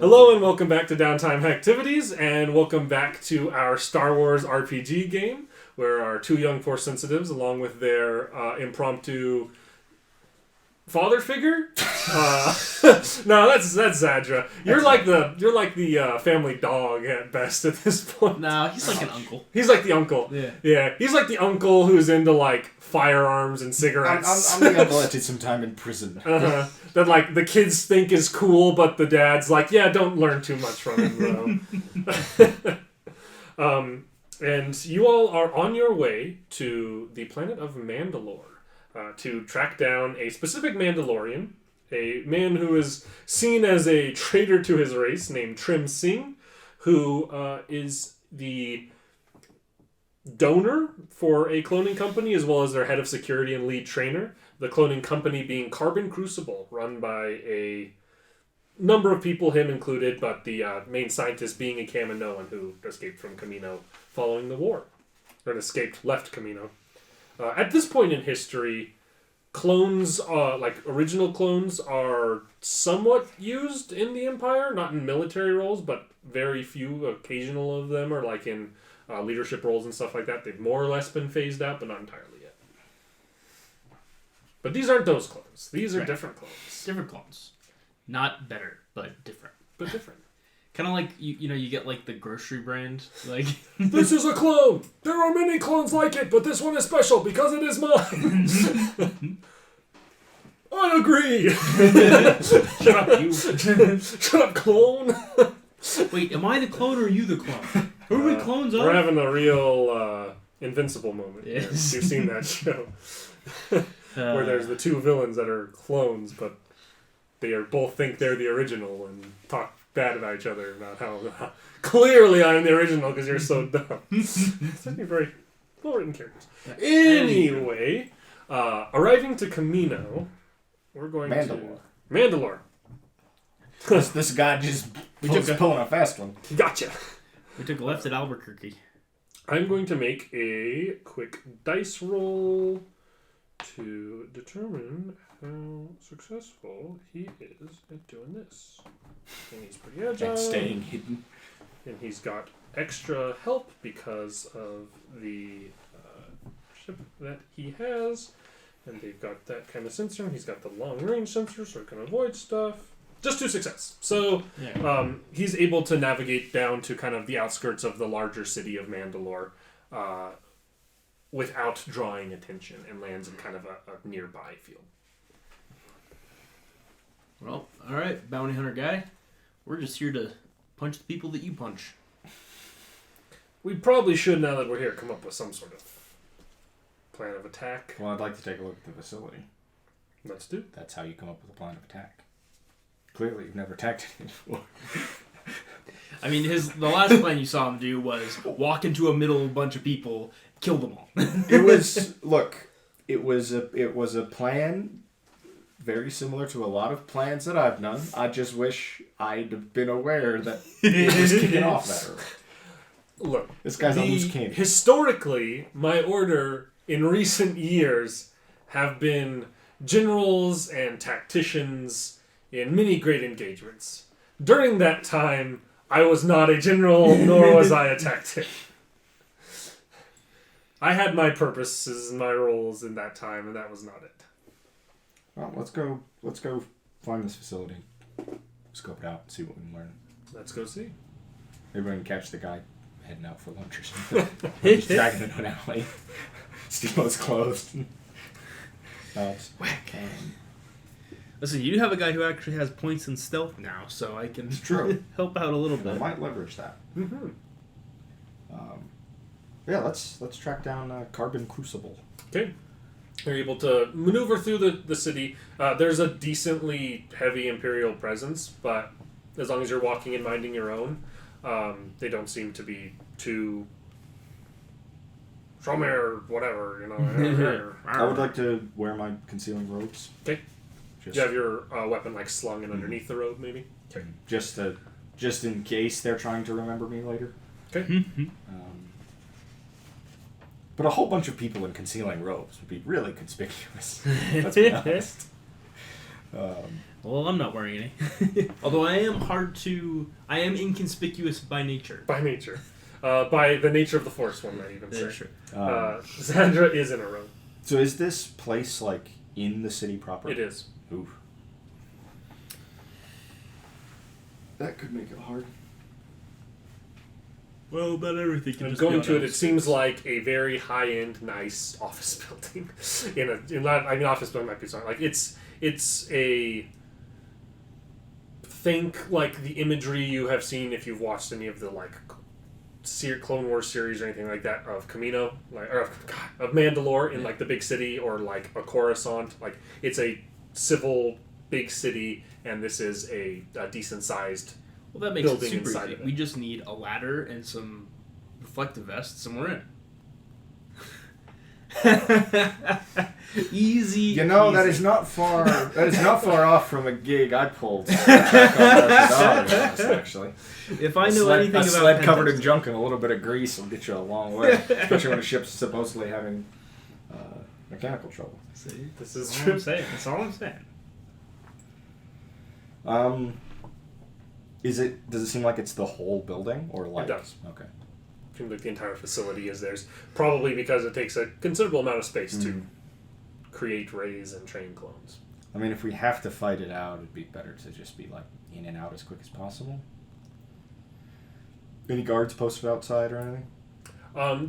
Hello and welcome back to Downtime Activities, and welcome back to our Star Wars RPG game, where our two young Force sensitives, along with their impromptu father figure. No, that's Zadra. You're like the family dog at best at this point. No, he's like an uncle. He's like the uncle. Yeah. He's like the uncle who's into like firearms and cigarettes. I'm the uncle that did some time in prison. That like the kids think is cool, but the dad's like, yeah, don't learn too much from him, though. And you all are on your way to the planet of Mandalore to track down a specific Mandalorian, a man who is seen as a traitor to his race named Trim Singh, who is the donor for a cloning company as well as their head of security and lead trainer. The cloning company being Carbon Crucible, run by a number of people, him included, but the main scientist being a Kaminoan who escaped from Kamino following the war. Or left Kamino. At this point in history, clones, like original clones, are somewhat used in the Empire, not in military roles, but very few, occasional of them are like in leadership roles and stuff like that. They've more or less been phased out, but not entirely yet. But these aren't those clones. These are different clones. Different clones. Not better, but different. But different. Kind of like, you get like the grocery brand. Like This is a clone! There are many clones like it, but this one is special because it is mine! I agree! Shut up, you. Shut up, clone! Wait, am I the clone or are you the clone? Who are we clones of? We're having a real Invincible moment. Yes. You've seen that show. Where there's the two villains that are clones, but they are both think they're the original and talk bad about each other about how clearly I'm the original because you're so dumb. It's actually very well written characters. Anyway, arriving to Kamino, we're going to Mandalore. This guy just pulling a fast one. Gotcha. We took a left at Albuquerque. I'm going to make a quick dice roll to determine how successful he is at doing this. And he's pretty agile. And staying hidden. And he's got extra help because of the ship that he has. And they've got that kind of sensor. And he's got the long range sensor so he can avoid stuff. Just 2 success. So he's able to navigate down to kind of the outskirts of the larger city of Mandalore without drawing attention and lands in kind of a nearby field. Well, alright, bounty hunter guy. We're just here to punch the people that you punch. We probably should, now that we're here, come up with some sort of plan of attack. Well, I'd like to take a look at the facility. Let's do. That's how you come up with a plan of attack. Clearly, you've never attacked it before. I mean, the last plan you saw him do was walk into a middle of a bunch of people, kill them all. It was a plan very similar to a lot of plans that I've done. I just wish I'd been aware that it was kicking off that early. Look, this guy's a loose cannon. Historically, my order in recent years have been generals and tacticians in many great engagements. During that time, I was not a general, nor was I a tactician. I had my purposes and my roles in that time, and that was not it. Well, let's go find this facility. Scope it out and see what we can learn. Let's go see. Maybe we can catch the guy heading out for lunch or something. He's dragging into an alley. Steal his clothes. Whack. Listen, you have a guy who actually has points in stealth now, so I can help out a little bit. I might leverage that. Mm-hmm. Yeah, let's track down Carbon Crucible. Okay. You're able to maneuver through the city. There's a decently heavy Imperial presence, but as long as you're walking and minding your own, they don't seem to be too... Show me or whatever, you know. I would like to wear my concealing robes. Okay. Do you have your weapon like slung in underneath the robe, maybe? Okay. Just in case they're trying to remember me later. Okay. But a whole bunch of people in concealing robes would be really conspicuous. Let's be honest. Well, I'm not wearing any. Although I am inconspicuous by nature. By nature. By the nature of the Force, one might even say. Sure. Zandra is in a room. So is this place, like, in the city proper? It is. Ooh. That could make it hard. Well, about everything can just be Going on to it, it outskirts. seems like a very high-end, nice office building. Office building might be something like it's a. Think like the imagery you have seen if you've watched any of the Clone Wars series or anything like that of Camino, of Mandalore in like the big city, or like a Coruscant. Like it's a civil big city, and this is a decent sized. Well, that makes it building super inside easy. of it. We just need a ladder and some reflective vests, and we're in. Easy. You know, easy. that is not far off from a gig I pulled back on Mandalore, actually. If I know anything a about sled covered in Pentex- junk and a little bit of grease will get you a long way, especially when a ship's supposedly having mechanical trouble. See, This is that's all true. I'm saying. That's all I'm saying. Does it seem like it's the whole building, or like? It does. Okay. Seems like the entire facility is theirs. Probably because it takes a considerable amount of space to create, raise, and train clones. I mean, if we have to fight it out, it'd be better to just be like in and out as quick as possible. Any guards posted outside or anything?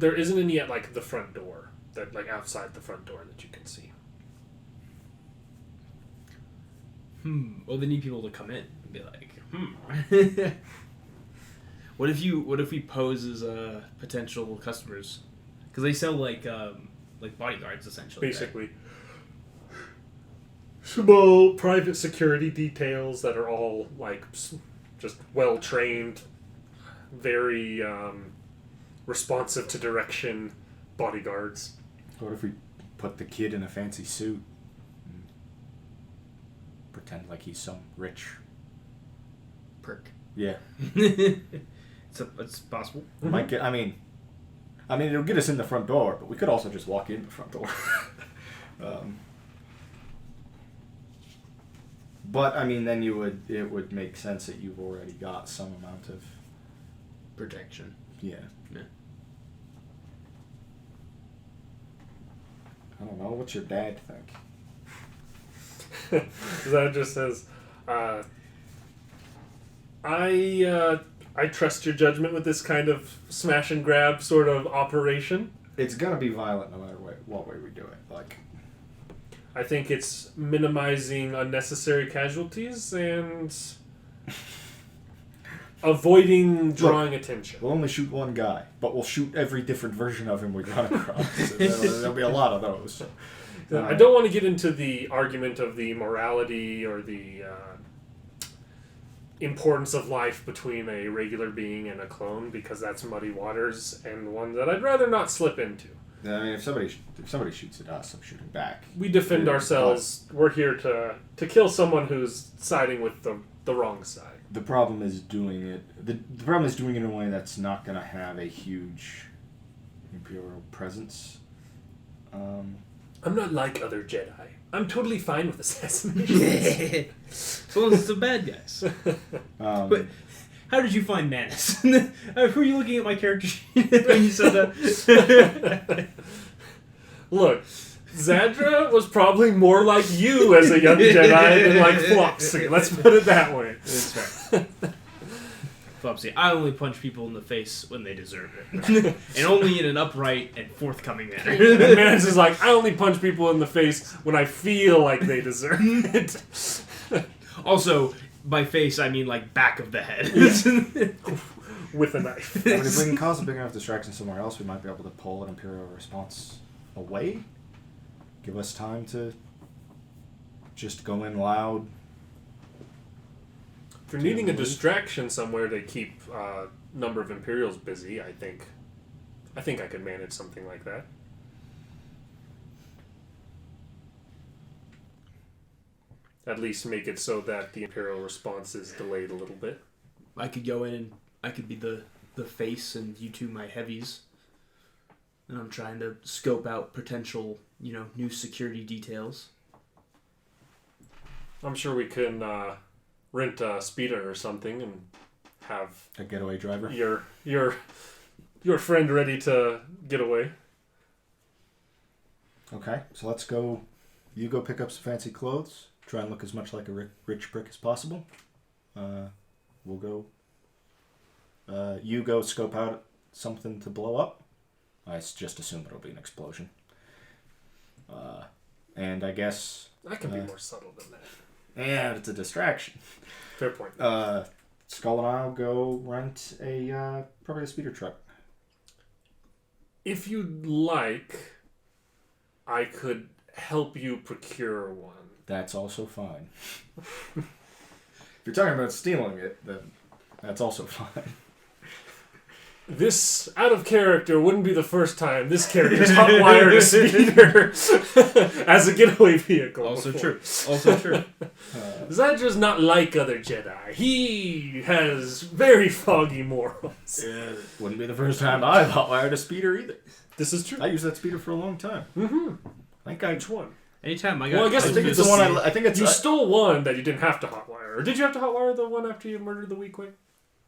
There isn't any at like the front door, that like outside the front door that you can see. Well, they need people to come in and be like, What if we pose as potential customers? Because they sell like bodyguards essentially. Basically, small private security details that are all like just well trained, very responsive to direction bodyguards. What if we put the kid in a fancy suit and pretend like he's some rich? Perk. Yeah. It's possible. Might get. I mean, it'll get us in the front door, but we could also just walk in the front door. But I mean, then it would make sense that you've already got some amount of Protection. yeah. I don't know. What's your dad think? That just says, I trust your judgment with this kind of smash and grab sort of operation. It's gonna be violent no matter what way we do it. Like, I think it's minimizing unnecessary casualties and avoiding drawing attention. we'll only shoot one guy, but we'll shoot every different version of him we run across. So there'll be a lot of those. I don't want to get into the argument of the morality or the importance of life between a regular being and a clone, because that's muddy waters and one that I'd rather not slip into. I mean, if somebody shoots at us, I'm shooting back. We defend ourselves. We're here to kill someone who's siding with the wrong side. The problem is doing it. The problem is doing it in a way that's not going to have a huge Imperial presence. I'm not like other Jedi. I'm totally fine with assassination. So long as it's the bad guys. But how did you find Manus? Who are you looking at my character sheet when you said that? Look, Zadra was probably more like you as a young Jedi than like Flopsy. Let's put it that way. That's fair. Flopsy, I only punch people in the face when they deserve it. And only in an upright and forthcoming manner. And Manus is like, I only punch people in the face when I feel like they deserve it. Also, by face, I mean like back of the head. With a knife. I mean, if we can cause a big enough distraction somewhere else, we might be able to pull an Imperial response away. Give us time to just go in loud. If you're needing a distraction somewhere to keep a number of Imperials busy, I think I could manage something like that. At least make it so that the Imperial response is delayed a little bit. I could go in and I could be the face and you two my heavies. And I'm trying to scope out potential, new security details. I'm sure we can rent a speeder or something and have A getaway driver. your friend ready to get away. Okay, so let's go. You go pick up some fancy clothes. Try and look as much like a rich prick as possible. We'll go. You go scope out something to blow up. I just assume it'll be an explosion. And I guess... I can be more subtle than that. Yeah, it's a distraction. Fair point. Skull and I'll go rent probably a speeder truck. If you'd like, I could help you procure one. That's also fine. If you're talking about stealing it, then that's also fine. This, out of character, wouldn't be the first time this character's hot-wired a speeder as a getaway vehicle. Also before. true. Also true. Zadra's not like other Jedi. He has very foggy morals. Yeah, wouldn't be the first time I've hot-wired a speeder either. This is true. I used that speeder for a long time. Mm-hmm. I think I... Which one? Anytime I got... Well, I guess I think it's the one I think it's... You stole one that you didn't have to hotwire. Or did you have to hotwire the one after you murdered the Weequay?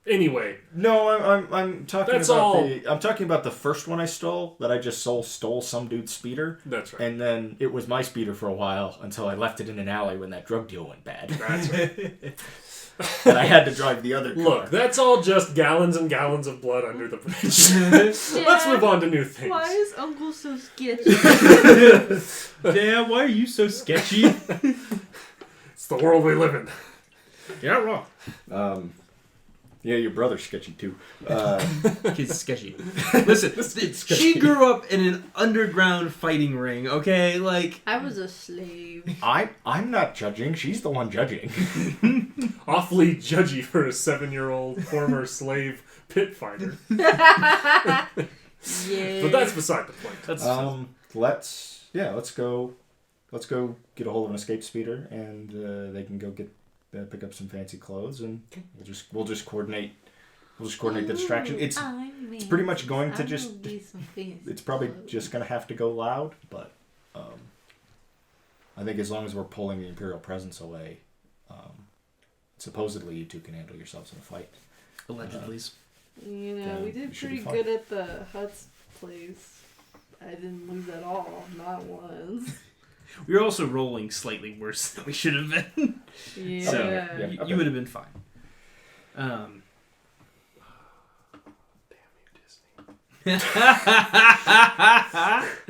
Anyway. No, I'm talking That's about all. I'm talking about the first one I stole, that I just stole some dude's speeder. That's right. And then it was my speeder for a while until I left it in an alley when that drug deal went bad. That's right. And I had to drive the other car. Look, that's all just gallons and gallons of blood under the bridge. Let's move on to new things. Why is Uncle so sketchy? Damn, why are you so sketchy? It's the world we live in. Yeah, wrong. Yeah, your brother's sketchy too. Kid's sketchy. Listen, she grew up in an underground fighting ring, okay? Like... I was a slave. I'm not judging. She's the one judging. Awfully judgy for a 7-year-old former slave pit fighter. Yeah. But that's beside the point. That's... Let's go get a hold of an escape speeder, and they can go pick up some fancy clothes, and we'll just coordinate the distraction. It's pretty much going to just... It's probably just going to have to go loud, but I think as long as we're pulling the Imperial presence away, supposedly you two can handle yourselves in a fight. Allegedly. We did pretty good at the Hutt's place. I didn't lose at all. Not once. We were also rolling slightly worse than we should have been. Yeah. So, Yeah. you would have been fine. Damn you,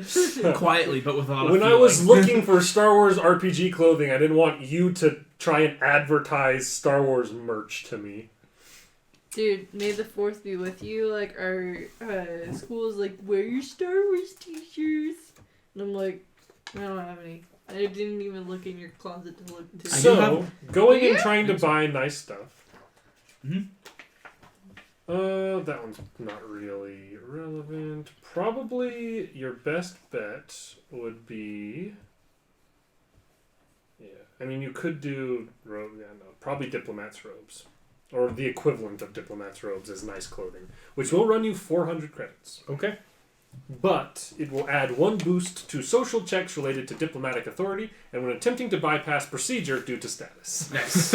Disney. Quietly, but with a lot of When I feeling. was looking for Star Wars RPG clothing, I didn't want you to try and advertise Star Wars merch to me. Dude, may the 4th be with you. Like, our school's like, wear your Star Wars t-shirts. And I'm like, I don't have any. I didn't even look in your closet to look into. So, going and Yeah. trying to buy nice stuff. Mhm. That one's not really relevant. Probably your best bet would be... Yeah, I mean, you could do... probably Diplomat's robes. Or the equivalent of Diplomat's robes as nice clothing. Which will run you 400 credits. Okay? But it will add 1 boost to social checks related to diplomatic authority and when attempting to bypass procedure due to status. Nice.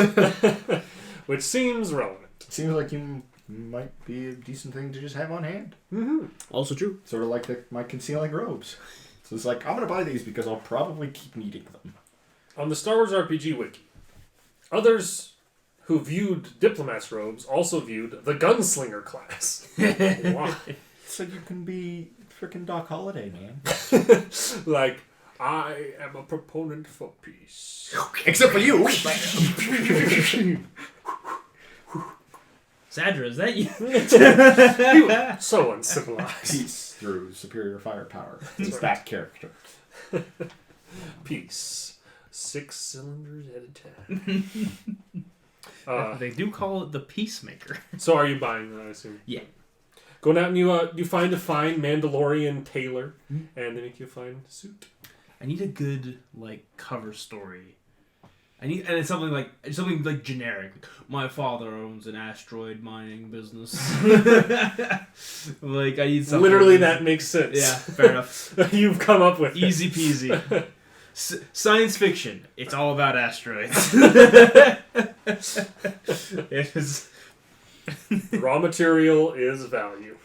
Which seems relevant. Seems like you might be a decent thing to just have on hand. Mm-hmm. Also true. Sort of like my concealing robes. So it's like, I'm going to buy these because I'll probably keep needing them. On the Star Wars RPG wiki, others who viewed Diplomat's robes also viewed the Gunslinger class. Why? So you can be frickin' Doc Holliday, man. Like, I am a proponent for peace. Except for you. Sadra, is that you? So uncivilized. Peace through superior firepower. That's It's right. that character. Peace. 6 cylinders at a time. They do call it the Peacemaker. So are you buying that, I assume? Yeah. Going out and you find a fine Mandalorian tailor, and they make you a fine suit. I need a good cover story. And it's something like generic. My father owns an asteroid mining business. I need something. Literally, that makes sense. Yeah, fair enough. You've come up with Easy peasy. Science fiction. It's all about asteroids. It's, Raw material is value.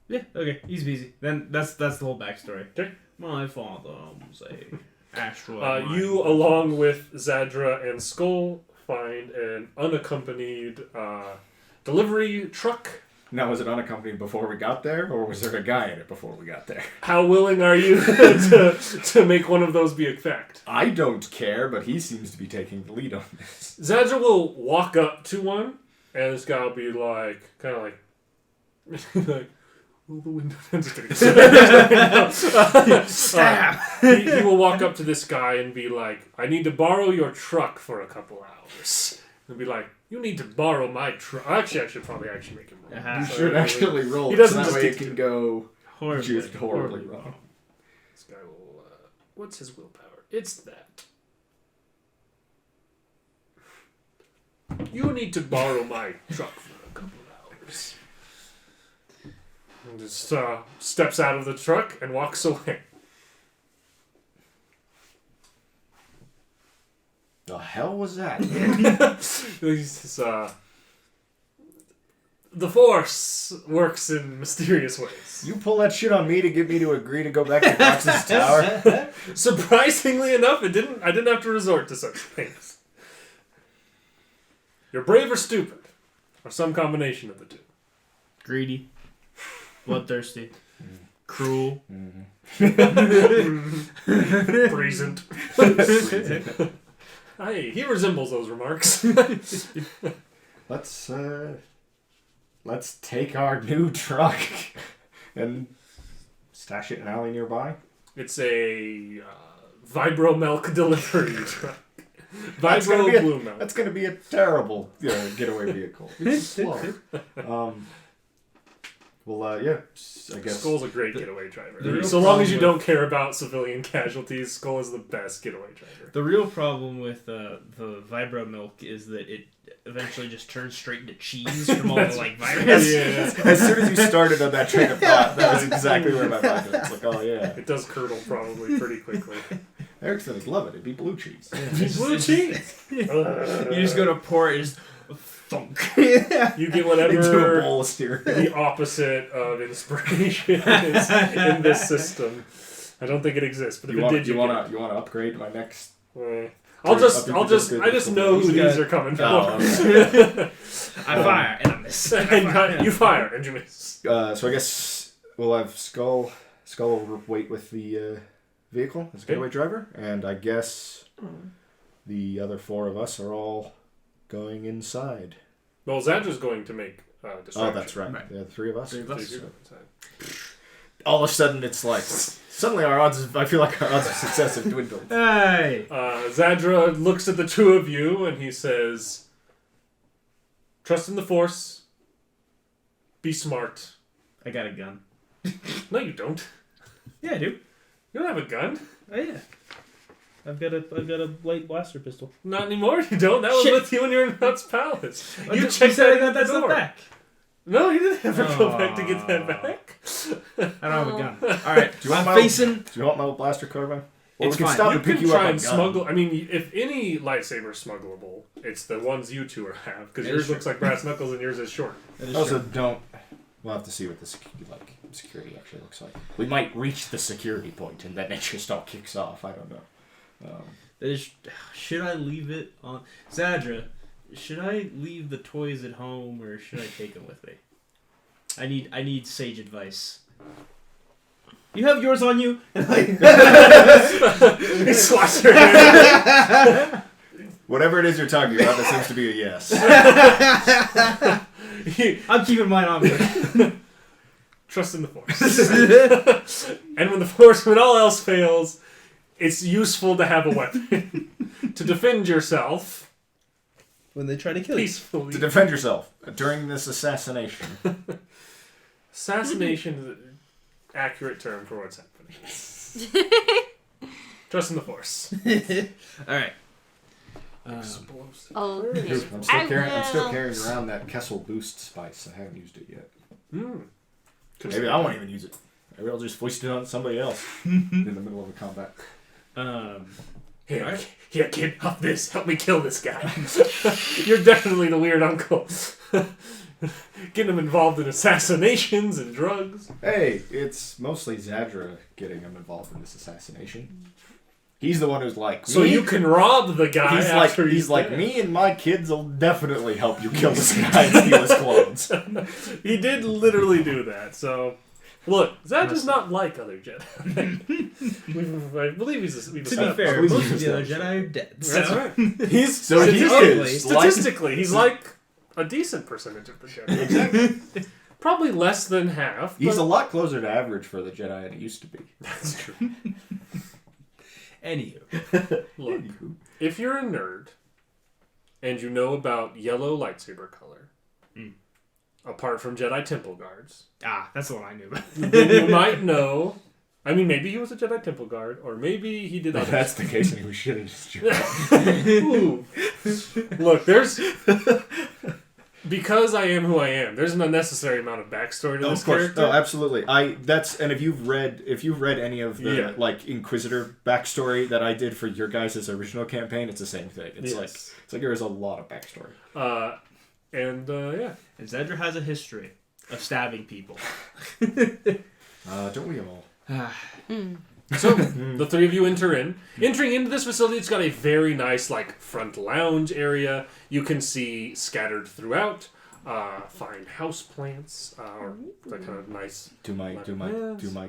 yeah. Okay. Easy peasy. Then that's the whole backstory. Okay. My father was a asteroid. You, along with Zadra and Skull, find an unaccompanied delivery truck. Now, was it unaccompanied before we got there, or was there a guy in it before we got there? How willing are you to make one of those be a fact? I don't care, but he seems to be taking the lead on this. Zadra will walk up to one, and this guy will be like, kind of like, like, roll the window. Stab. He will walk up to this guy and be like, I need to borrow your truck for a couple hours. And be like, you need to borrow my truck. Actually, I should probably make him roll. Uh-huh. You So should that way- actually roll He it, so doesn't that just way get it can to- go Horribly, just horribly wrong. This guy will. What's his willpower? It's that. You need to borrow my truck for a couple hours. And just steps out of the truck and walks away. The hell was that? He's, the Force works in mysterious ways. You pull that shit on me to get me to agree to go back to Fox's tower? Surprisingly enough, I didn't have to resort to such things. You're brave or stupid, or some combination of the two. Greedy. Bloodthirsty. Cruel. Present. Hey, he resembles those remarks. Let's take our new truck and stash it in an alley nearby. It's a Vibro Milk delivery truck. That's gonna Vibro be Blue Milk. That's going to be a terrible getaway vehicle. It's slow. Yeah, I guess. Skull's a great getaway driver. The real So long as you problem don't care about civilian casualties, Skull is the best getaway driver. The real problem with the Vibro milk is that it eventually just turns straight into cheese from all the like vitamins. As soon as you started on that train of thought, that was exactly where my mind went. It's like, oh yeah. It does curdle probably pretty quickly. Erickson would love it. It'd be blue cheese. Blue cheese! You just go to pour it, just thunk. You get whatever Into a bowl of steer. the opposite of inspiration is in this system. I don't think it exists, but if it did, you want to upgrade my next? I just know who these are coming from. Oh, okay. I fire and I miss. And you fire and you miss. So I guess we'll have Skull will wait with the vehicle as a getaway driver, and I guess the other four of us are all going inside. Well, Zadra's going to make distraction. Oh, that's right. The three of us. So you're going inside. All of a sudden, it's like suddenly I feel like our odds of success have dwindled. Hey. Zadra looks at the two of you and he says, "Trust in the Force. Be smart." I got a gun. No, you don't. Yeah, I do. You don't have a gun. Oh yeah. I've got a light blaster pistol. Not anymore. You don't. That was Shit. with you when you were in Nuts Palace. You You checked said that I got at that the stuff door. back. No, you didn't ever go back to get that back. I don't have a gun. All right. Do you want I'm my facing. Do you want my blaster, Carbine? Or It's we can fine. stop You and pick can you try up and a gun. smuggle. I mean, if any lightsaber is smuggleable, it's the ones you two have because That yours is true. looks like brass knuckles and yours is short. That is Also, true. don't. We'll have to see what the security actually looks like. We might reach the security point and then it just all kicks off. I don't know. That is, should I leave it on Zadra? Should I leave the toys at home or should I take them with me? I need sage advice. You have yours on you. He swats your hand. Whatever it is you're talking about, that seems to be a yes. I'm keeping mine on me. Trust in the Force. And when all else fails, it's useful to have a weapon to defend yourself When they try to kill you. peacefully. To defend yourself during this assassination. Assassination is an accurate term for what's happening. Trust in the Force. All right. Okay. I'm I still will. carrying around that Kessel Boost spice. I haven't used it yet. Mm. Maybe I won't even use it. Maybe I'll just foist it on somebody else in the middle of a combat. Here, here, kid, have this. Help me kill this guy. You're definitely the weird uncle. Getting him involved in assassinations and drugs. Hey, it's mostly Zadra getting him involved in this assassination. He's the one who's like, so you can rob the guy after he's like, me and my kids will definitely help you kill this guy and steal his clothes. He did literally do that, so... Look, Zadra's not like other Jedi. I believe he's To be fair, most of the other Jedi are dead. That's So. right. He's statistically, he's like a decent percentage of the Jedi. Exactly. Probably less than half. He's a lot closer to average for the Jedi than he used to be. That's true. Anywho. Look, if you're a nerd and you know about yellow lightsaber color, apart from Jedi Temple Guards, That's the one I knew about. then you might know. I mean, maybe he was a Jedi Temple Guard, or maybe he did. If that's the case, then we should have just. Ooh. Look, there's because I am who I am. There's an unnecessary amount of backstory to this character. Oh, absolutely. And if you've read any of the like Inquisitor backstory that I did for your guys' original campaign, it's the same thing. It's like there is a lot of backstory. And Zadra has a history of stabbing people. Don't we all? So the three of you enter in. Entering into this facility, it's got a very nice like front lounge area. You can see scattered throughout fine house plants, or the kind of nice. Do my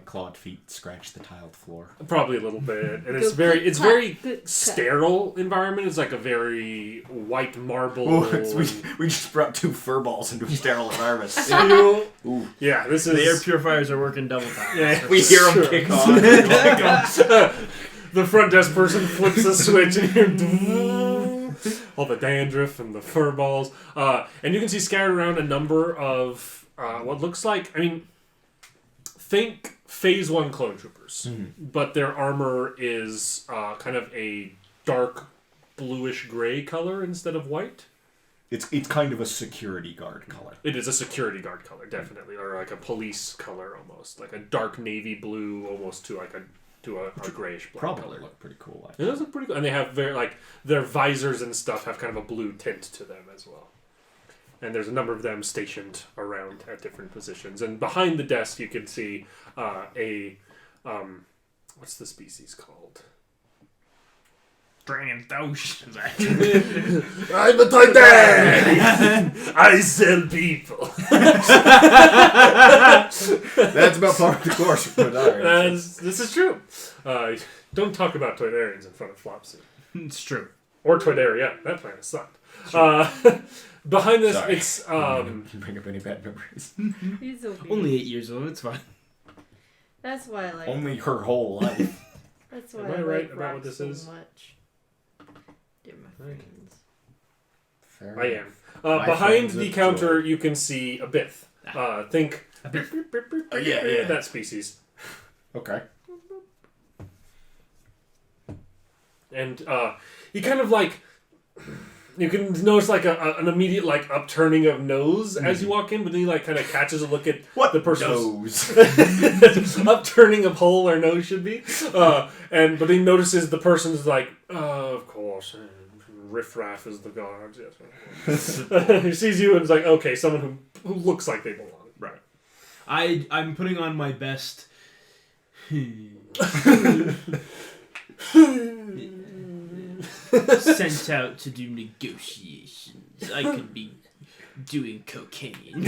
clawed feet scratch the tiled floor? Probably a little bit, and it's very sterile environment. It's like a very white marble. We just brought 2 fur balls into a sterile environment. Yeah, this is the air purifiers are working double time. Yeah, we hear them kick on. The front desk person flips the switch and you hear all the dandruff and the fur balls. And you can see scattered around a number of what looks like, think Phase 1 clone troopers. But their armor is kind of a dark bluish gray color instead of white. It's kind of a security guard color. It is a security guard color, definitely. Or like a police color almost. Like a dark navy blue almost to like a grayish black Probably color. look pretty cool. It does look pretty cool. And they have their visors and stuff have kind of a blue tint to them as well. And there's a number of them stationed around at different positions. And behind the desk you can see what's the species called? Dragondosh. I'm a Toydad! I sell people. That's about par for the course for Toydarians. This is true. Don't talk about Toydarians in front of Flopsy. It's true. Or Toydaria. That planet sucked. Behind this, Sorry. it's... bring up any bad memories. He's okay. Only 8 years old, it's fine. That's why I like. Only her whole life. That's why Am I I right like about what rocks this so is? much. They're my friends. Fair I enough. am. My Behind friends the of counter, joy. you can see a Bith. Think... yeah. That species. Okay. And you kind of like... You can notice like an immediate like upturning of nose as you walk in, but then he like kind of catches a look at What the person's nose? upturning of hole where nose should be, but he notices the person's like, of course, riffraff is the guards. Yes. He sees you and is like, okay, someone who looks like they belong. Right. I'm putting on my best. Sent out to do negotiations. I could be doing cocaine.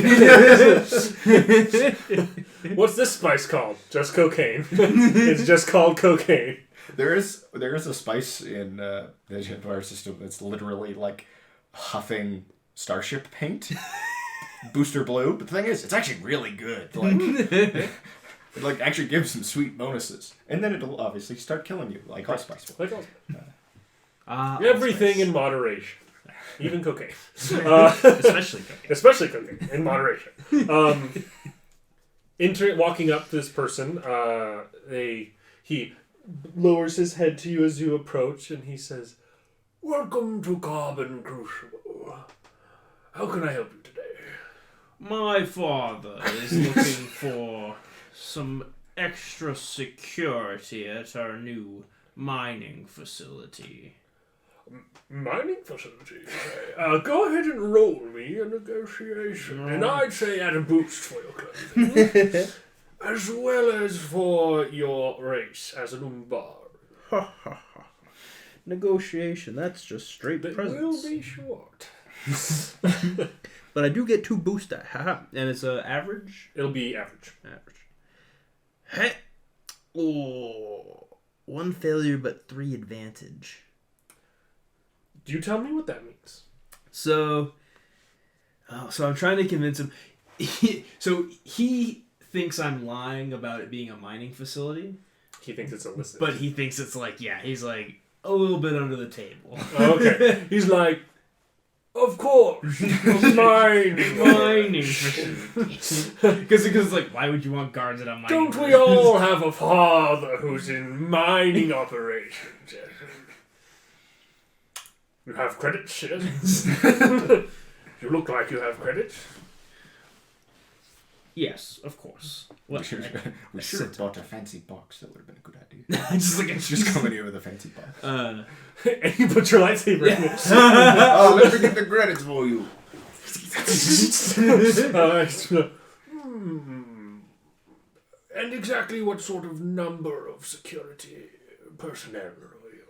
What's this spice called? Just cocaine. It's just called cocaine. There is a spice in the Empire system that's literally like huffing starship paint. Booster blue. But the thing is, it's actually really good. Like, it like actually gives some sweet bonuses. And then it'll obviously start killing you, like allspice will. Like everything in moderation. Even cocaine. Especially cocaine. Especially cocaine. In moderation. Walking up to this person, he lowers his head to you as you approach, and he says, "Welcome to Carbon Crucible. How can I help you today?" My father is looking for some extra security at our new mining facility. Mining facility. Go ahead and roll me a negotiation, and I'd say add a boost for your clothing, as well as for your race as an umbar. Negotiation, that's just straight They presents. will be short. But I do get 2 boost die. Haha. And it's average? It'll be average. Average. Hey. Oh. 1 failure, but 3 advantage. Do you tell me what that means? So I'm trying to convince him. So he thinks I'm lying about it being a mining facility. He thinks it's illicit. But he thinks it's like, yeah, he's like a little bit under the table. Okay. He's like, of course. Mining facility. Because it's like, why would you want guards at a mining Don't we all have a father who's in mining operations? You have credits, yes? You look like you have credits. Yes, of course. We What? should have bought a fancy box. That would have been a good idea. Just like Just coming here with a fancy box. And you put your lightsaber in it. Oh, let me get the credits for you. And exactly what sort of number of security personnel are you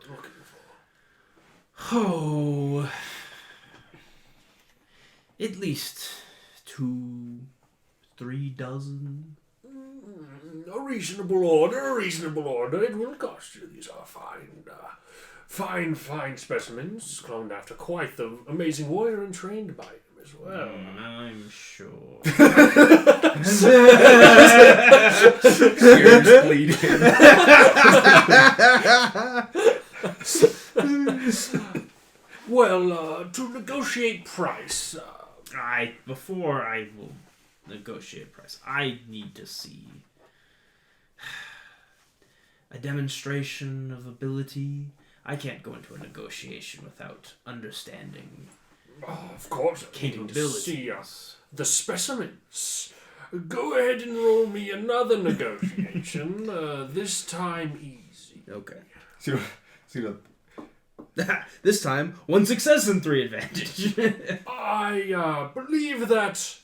looking for? Oh. At least 2-3 dozen. A reasonable order, It will cost you. These are fine specimens, cloned after quite the amazing warrior and trained by him as well. I'm sure. Ears bleeding. Well, to negotiate price, Before I will negotiate price, I need to see a demonstration of ability. I can't go into a negotiation without understanding of course, I need to capabilities. see the specimens. Go ahead and roll me another negotiation. This time easy. Okay. See what This time, 1 success and 3 advantage. I believe that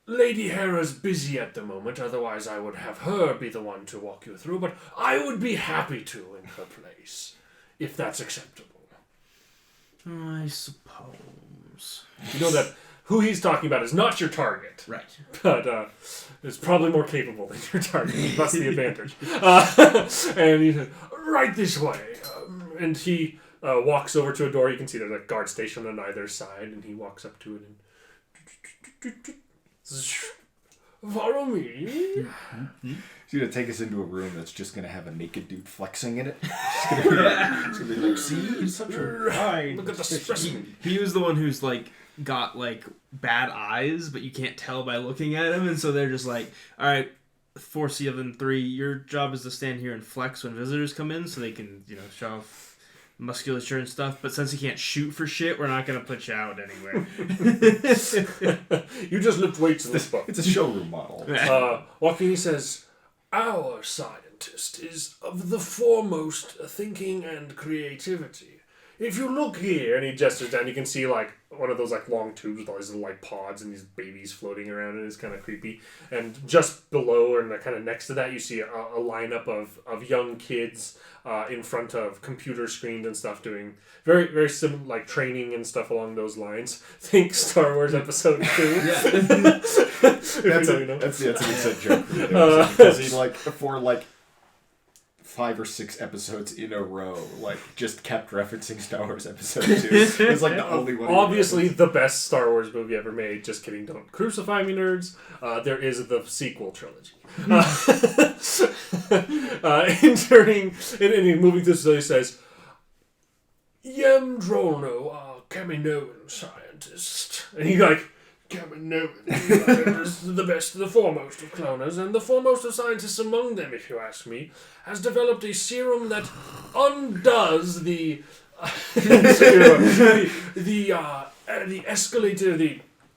Lady Hera's busy at the moment, otherwise I would have her be the one to walk you through, but I would be happy to in her place, if that's acceptable. I suppose. You know that who he's talking about is not your target, Right. but is probably more capable than your target. That's the advantage. And he said, right this way. And he walks over to a door. You can see there's a guard station on either side, and he walks up to it and... Follow me. He's gonna take us into a room that's just gonna have a naked dude flexing in it. It's gonna be like, see, he's such a fine. Look at the specimen. He was the one who's like got like bad eyes, but you can't tell by looking at him, and so they're just like, all right, 4-7-3, your job is to stand here and flex when visitors come in, so they can show off musculature and stuff. But since you can't shoot for shit, we're not gonna put you out anywhere. You just lift weights in this book. It's a showroom model. Joaquin says, our scientist is of the foremost thinking and creativity. If you look here, and he gestures down, you can see like one of those like long tubes with all these little like pods and these babies floating around, and it's kind of creepy. And just below and kind of next to that, you see a lineup of young kids in front of computer screens and stuff, doing very very similar like training and stuff along those lines. Think Star Wars Episode 2. That's an inside joke. Because he for 5 or 6 episodes in a row, just kept referencing Star Wars Episode 2. It's the only one. Obviously, the best Star Wars movie ever made. Just kidding, don't crucify me, nerds. There is the sequel trilogy. Entering and moving through, so he says, Yem Drolno, our Kaminoan scientist. And he Kaminoan is the best, the foremost of cloners, and the foremost of scientists among them, if you ask me, has developed a serum that undoes the escalator,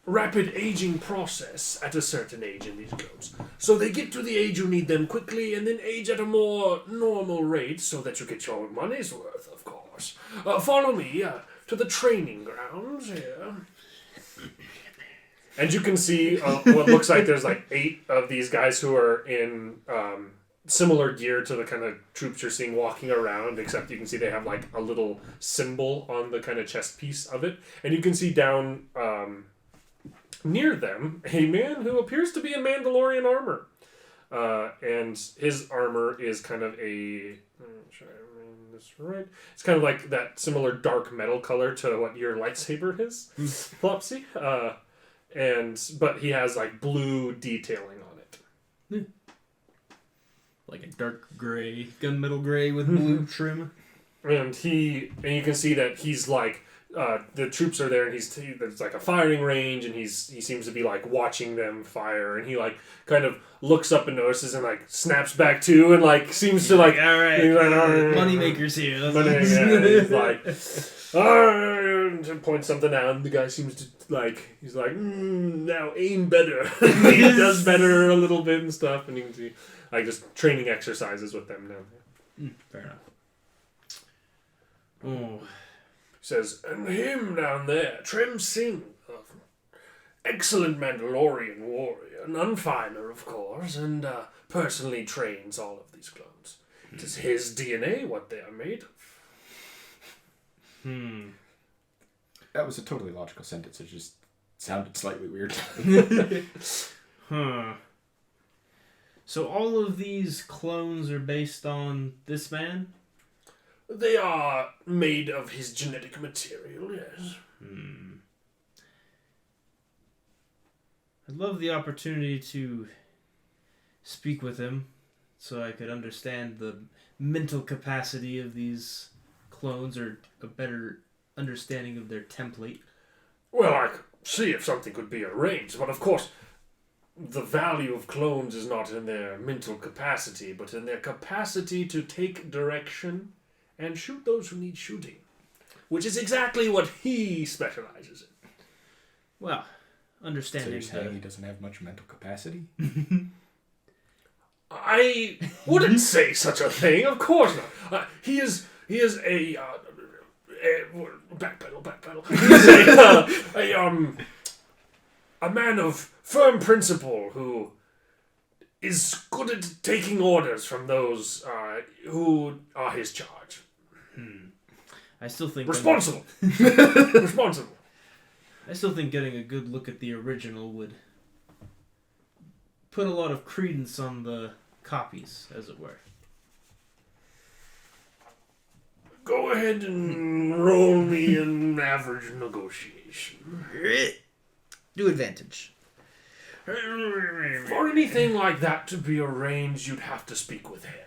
rapid aging process at a certain age in these clones. So they get to the age you need them quickly and then age at a more normal rate so that you get your money's worth, of course. Follow me to the training grounds here. And you can see what looks like there's like 8 of these guys who are in similar gear to the kind of troops you're seeing walking around, except you can see they have like a little symbol on the kind of chest piece of it. And you can see down near them a man who appears to be in Mandalorian armor. And his armor is kind of a... Should I read this right? It's kind of like that similar dark metal color to what your lightsaber is, Flopsy. But he has like blue detailing on it. Like a dark gray, gunmetal gray with blue trim. And you can see that he's like, the troops are there, and there's like a firing range, and he seems to be like watching them fire, and he like kind of looks up and notices and like snaps back too, and like seems to like, all right, like, moneymakers here. He's like, to point something out, and the guy seems to like, he's like, now aim better. He does better a little bit and stuff, and you can see like just training exercises with them now. Fair enough. Oh. Says, and him down there, Trem Singh, excellent Mandalorian warrior, an unfiner, of course, and personally trains all of these clones. It is his DNA what they are made of. That was a totally logical sentence. It just sounded slightly weird. So all of these clones are based on this man? They are made of his genetic material, yes. I'd love the opportunity to speak with him so I could understand the mental capacity of these clones, or a better understanding of their template. Well, I could see if something could be arranged, but of course, the value of clones is not in their mental capacity, but in their capacity to take direction and shoot those who need shooting, which is exactly what he specializes in. Well, understanding. So you're saying he doesn't have much mental capacity? I wouldn't say such a thing. Of course not. He is a backpedal. He is a man of firm principle who is good at taking orders from those who are his charge. I still think responsible. Responsible. I still think getting a good look at the original would put a lot of credence on the copies, as it were. Go ahead and roll me an average negotiation. Do advantage. For anything like that to be arranged, you'd have to speak with Hera.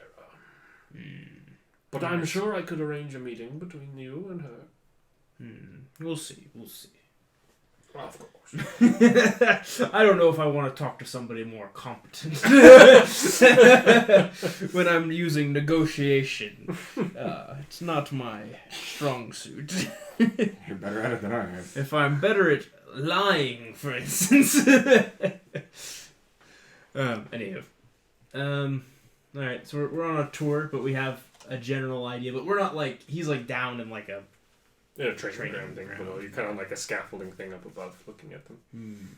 But I'm sure I could arrange a meeting between you and her. We'll see. Of course. I don't know if I want to talk to somebody more competent when I'm using negotiation. It's not my strong suit. You're better at it than I am. If I'm better at lying, for instance. Anywho. Alright, so we're on a tour, but we have a general idea, but we're not like, he's like down in like a training ground thing below. You're kind of like a scaffolding thing up above, looking at them.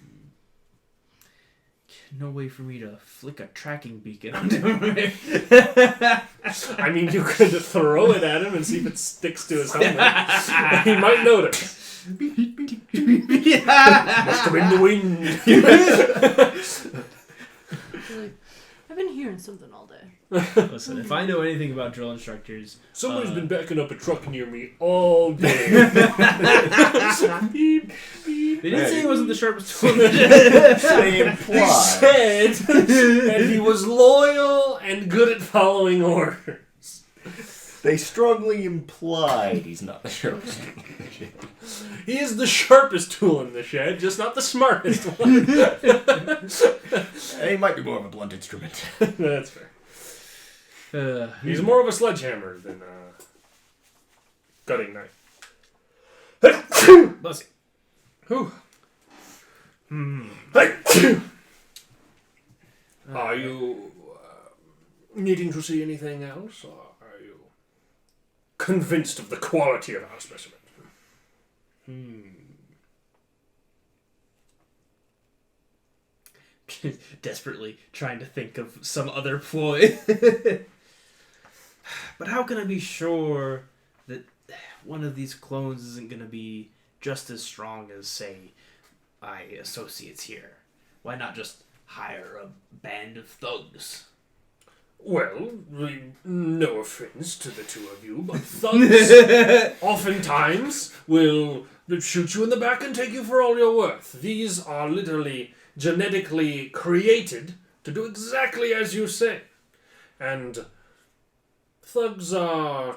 No way for me to flick a tracking beacon onto him. I mean, you could throw it at him and see if it sticks to his helmet. He might notice. Must have been the wind. Like, I've been hearing something all day. Listen, if I know anything about drill instructors... Somebody's been backing up a truck near me all day. Beep, beep. They didn't say he wasn't the sharpest tool. They imply. They said that he was loyal and good at following orders. They strongly implied he's not the sharpest. He is the sharpest tool in the shed, just not the smartest one. He might be more of a blunt instrument. That's fair. He's more of a sledgehammer than a gutting knife. Bless you. Whew. Are you needing to see anything else, or are you convinced of the quality of our specimen? Desperately trying to think of some other ploy. But how can I be sure that one of these clones isn't going to be just as strong as, say, my associates here? Why not just hire a band of thugs? Well, no offense to the two of you, but thugs oftentimes will shoot you in the back and take you for all you're worth. These are literally genetically created to do exactly as you say. And thugs are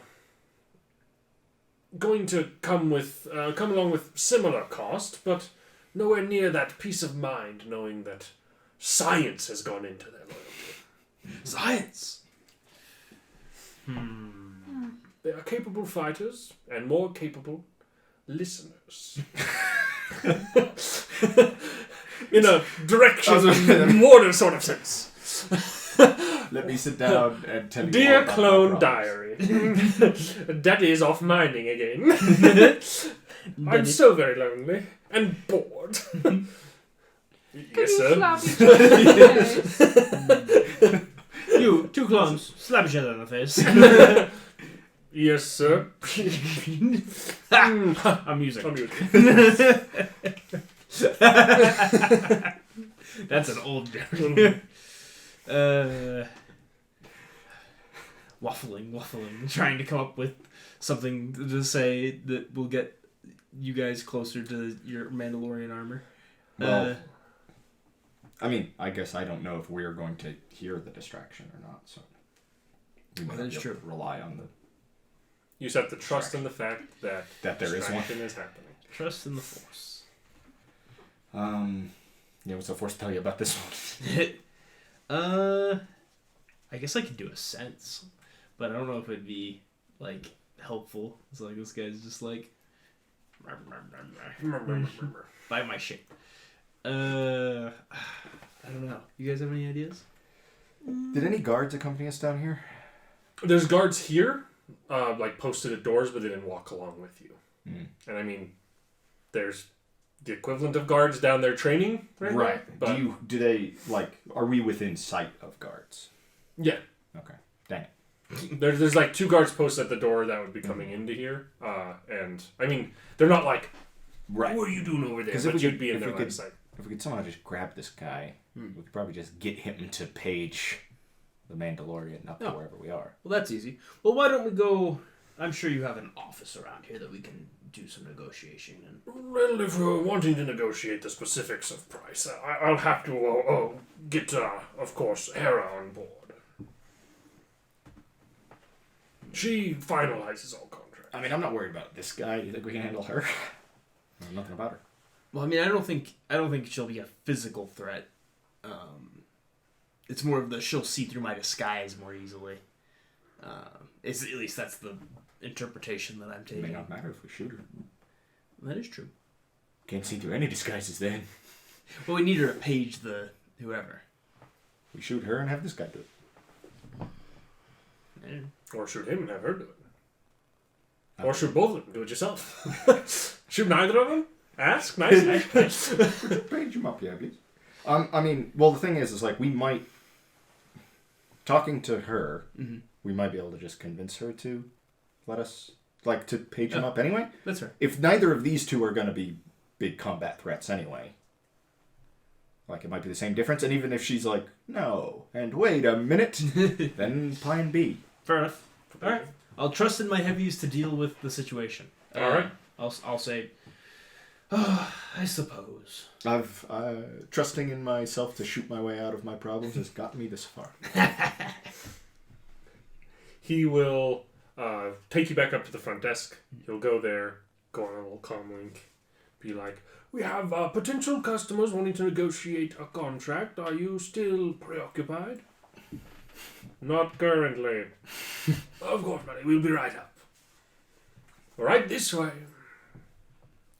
going to come along with similar cost, but nowhere near that peace of mind knowing that science has gone into their loyalty. Science! They are capable fighters and more capable listeners. In a direction mortar sort of sense. Let me sit down and tell you all Dear about Clone my Diary. Daddy's off mining again. I'm so very lonely and bored. Yes, sir. You, two clones, slap each other in the face. Yes, sir. I'm using. That's an old joke. Waffling, trying to come up with something to say that will get you guys closer to your Mandalorian armor. Well, I mean, I guess I don't know if we're going to hear the distraction or not, so we might That is be able true. to rely on the You just have to trust in the fact that there is one. distraction is happening. Trust in the Force. Yeah, what's the Force tell you about this one? I guess I could do a sense, but I don't know if it'd be like helpful. It's like this guy's just like buy my shit. I don't know. You guys have any ideas? Did any guards accompany us down here? There's guards here, like posted at doors, but they didn't walk along with you. And I mean, there's the equivalent of guards down there training, right? But Do they, like, are we within sight of guards? yeah, Okay. Dang it. there's like two guards posted at the door that would be coming into here, and I mean, they're not like, Right. what are you doing over there? 'Cause But if we you'd could- be in if their we line could- of sight. If we could somehow just grab this guy, we could probably just get him to page the Mandalorian up to wherever we are. Well, that's easy. Well, why don't we go? I'm sure you have an office around here that we can do some negotiation in. Well, if we're wanting to negotiate the specifics of price, I'll have to get, of course, Hera on board. She finalizes all contracts. I mean, I'm not worried about this guy. You think we can handle her? I know nothing about her. Well, I mean, I don't think she'll be a physical threat. It's more of the she'll see through my disguise more easily. At least that's the interpretation that I'm It taking. may not matter if we shoot her. That is true. Can't see through any disguises then. Well, we need her to page the whoever. We shoot her and have this guy do it. Or shoot him and have her do it. Or shoot both of them, do it yourself. Shoot neither of them? Ask nicely. Page him up, yeah, please. I mean, well, the thing is like, we might... Talking to her, we might be able to just convince her to let us... Like, to page him up anyway. That's right. If neither of these two are going to be big combat threats anyway, like, it might be the same difference. And even if she's like, no, and wait a minute, then plan B. Fair enough. All right. I'll trust in my heavies to deal with the situation. All right. I'll say, I suppose. I've trusting in myself to shoot my way out of my problems has gotten me this far. He will take you back up to the front desk. He'll go there, go on a little comm link, be like, we have potential customers wanting to negotiate a contract. Are you still preoccupied? Not currently. Of course, buddy. We'll be right up. Right this way.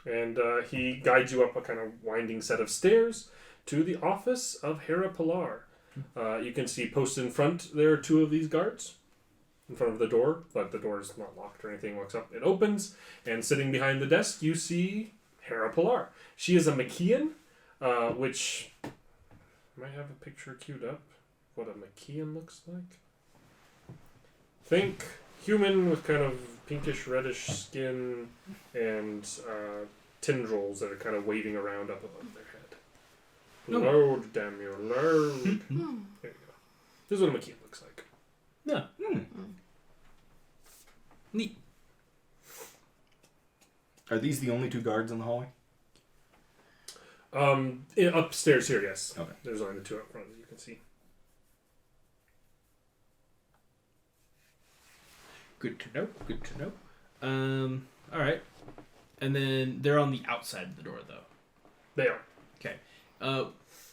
And he guides you up a kind of winding set of stairs to the office of Hera Pilar. You can see posted in front, there are 2 of these guards in front of the door, but the door is not locked or anything. Walks up, it opens, and sitting behind the desk, you see Hera Pilar. She is a Machian, which I might have a picture queued up. What a Machian looks like. Think human with kind of pinkish reddish skin and tendrils that are kind of waving around up above their head. Load, damn you, load. There you go. This is what a Machian looks like. Yeah. Neat. Are these the only 2 guards in the hallway? Upstairs here, yes. Okay. There's only the 2 up front that you can see. Good to know. Good to know. All right. And then they're on the outside of the door, though. They are. Okay.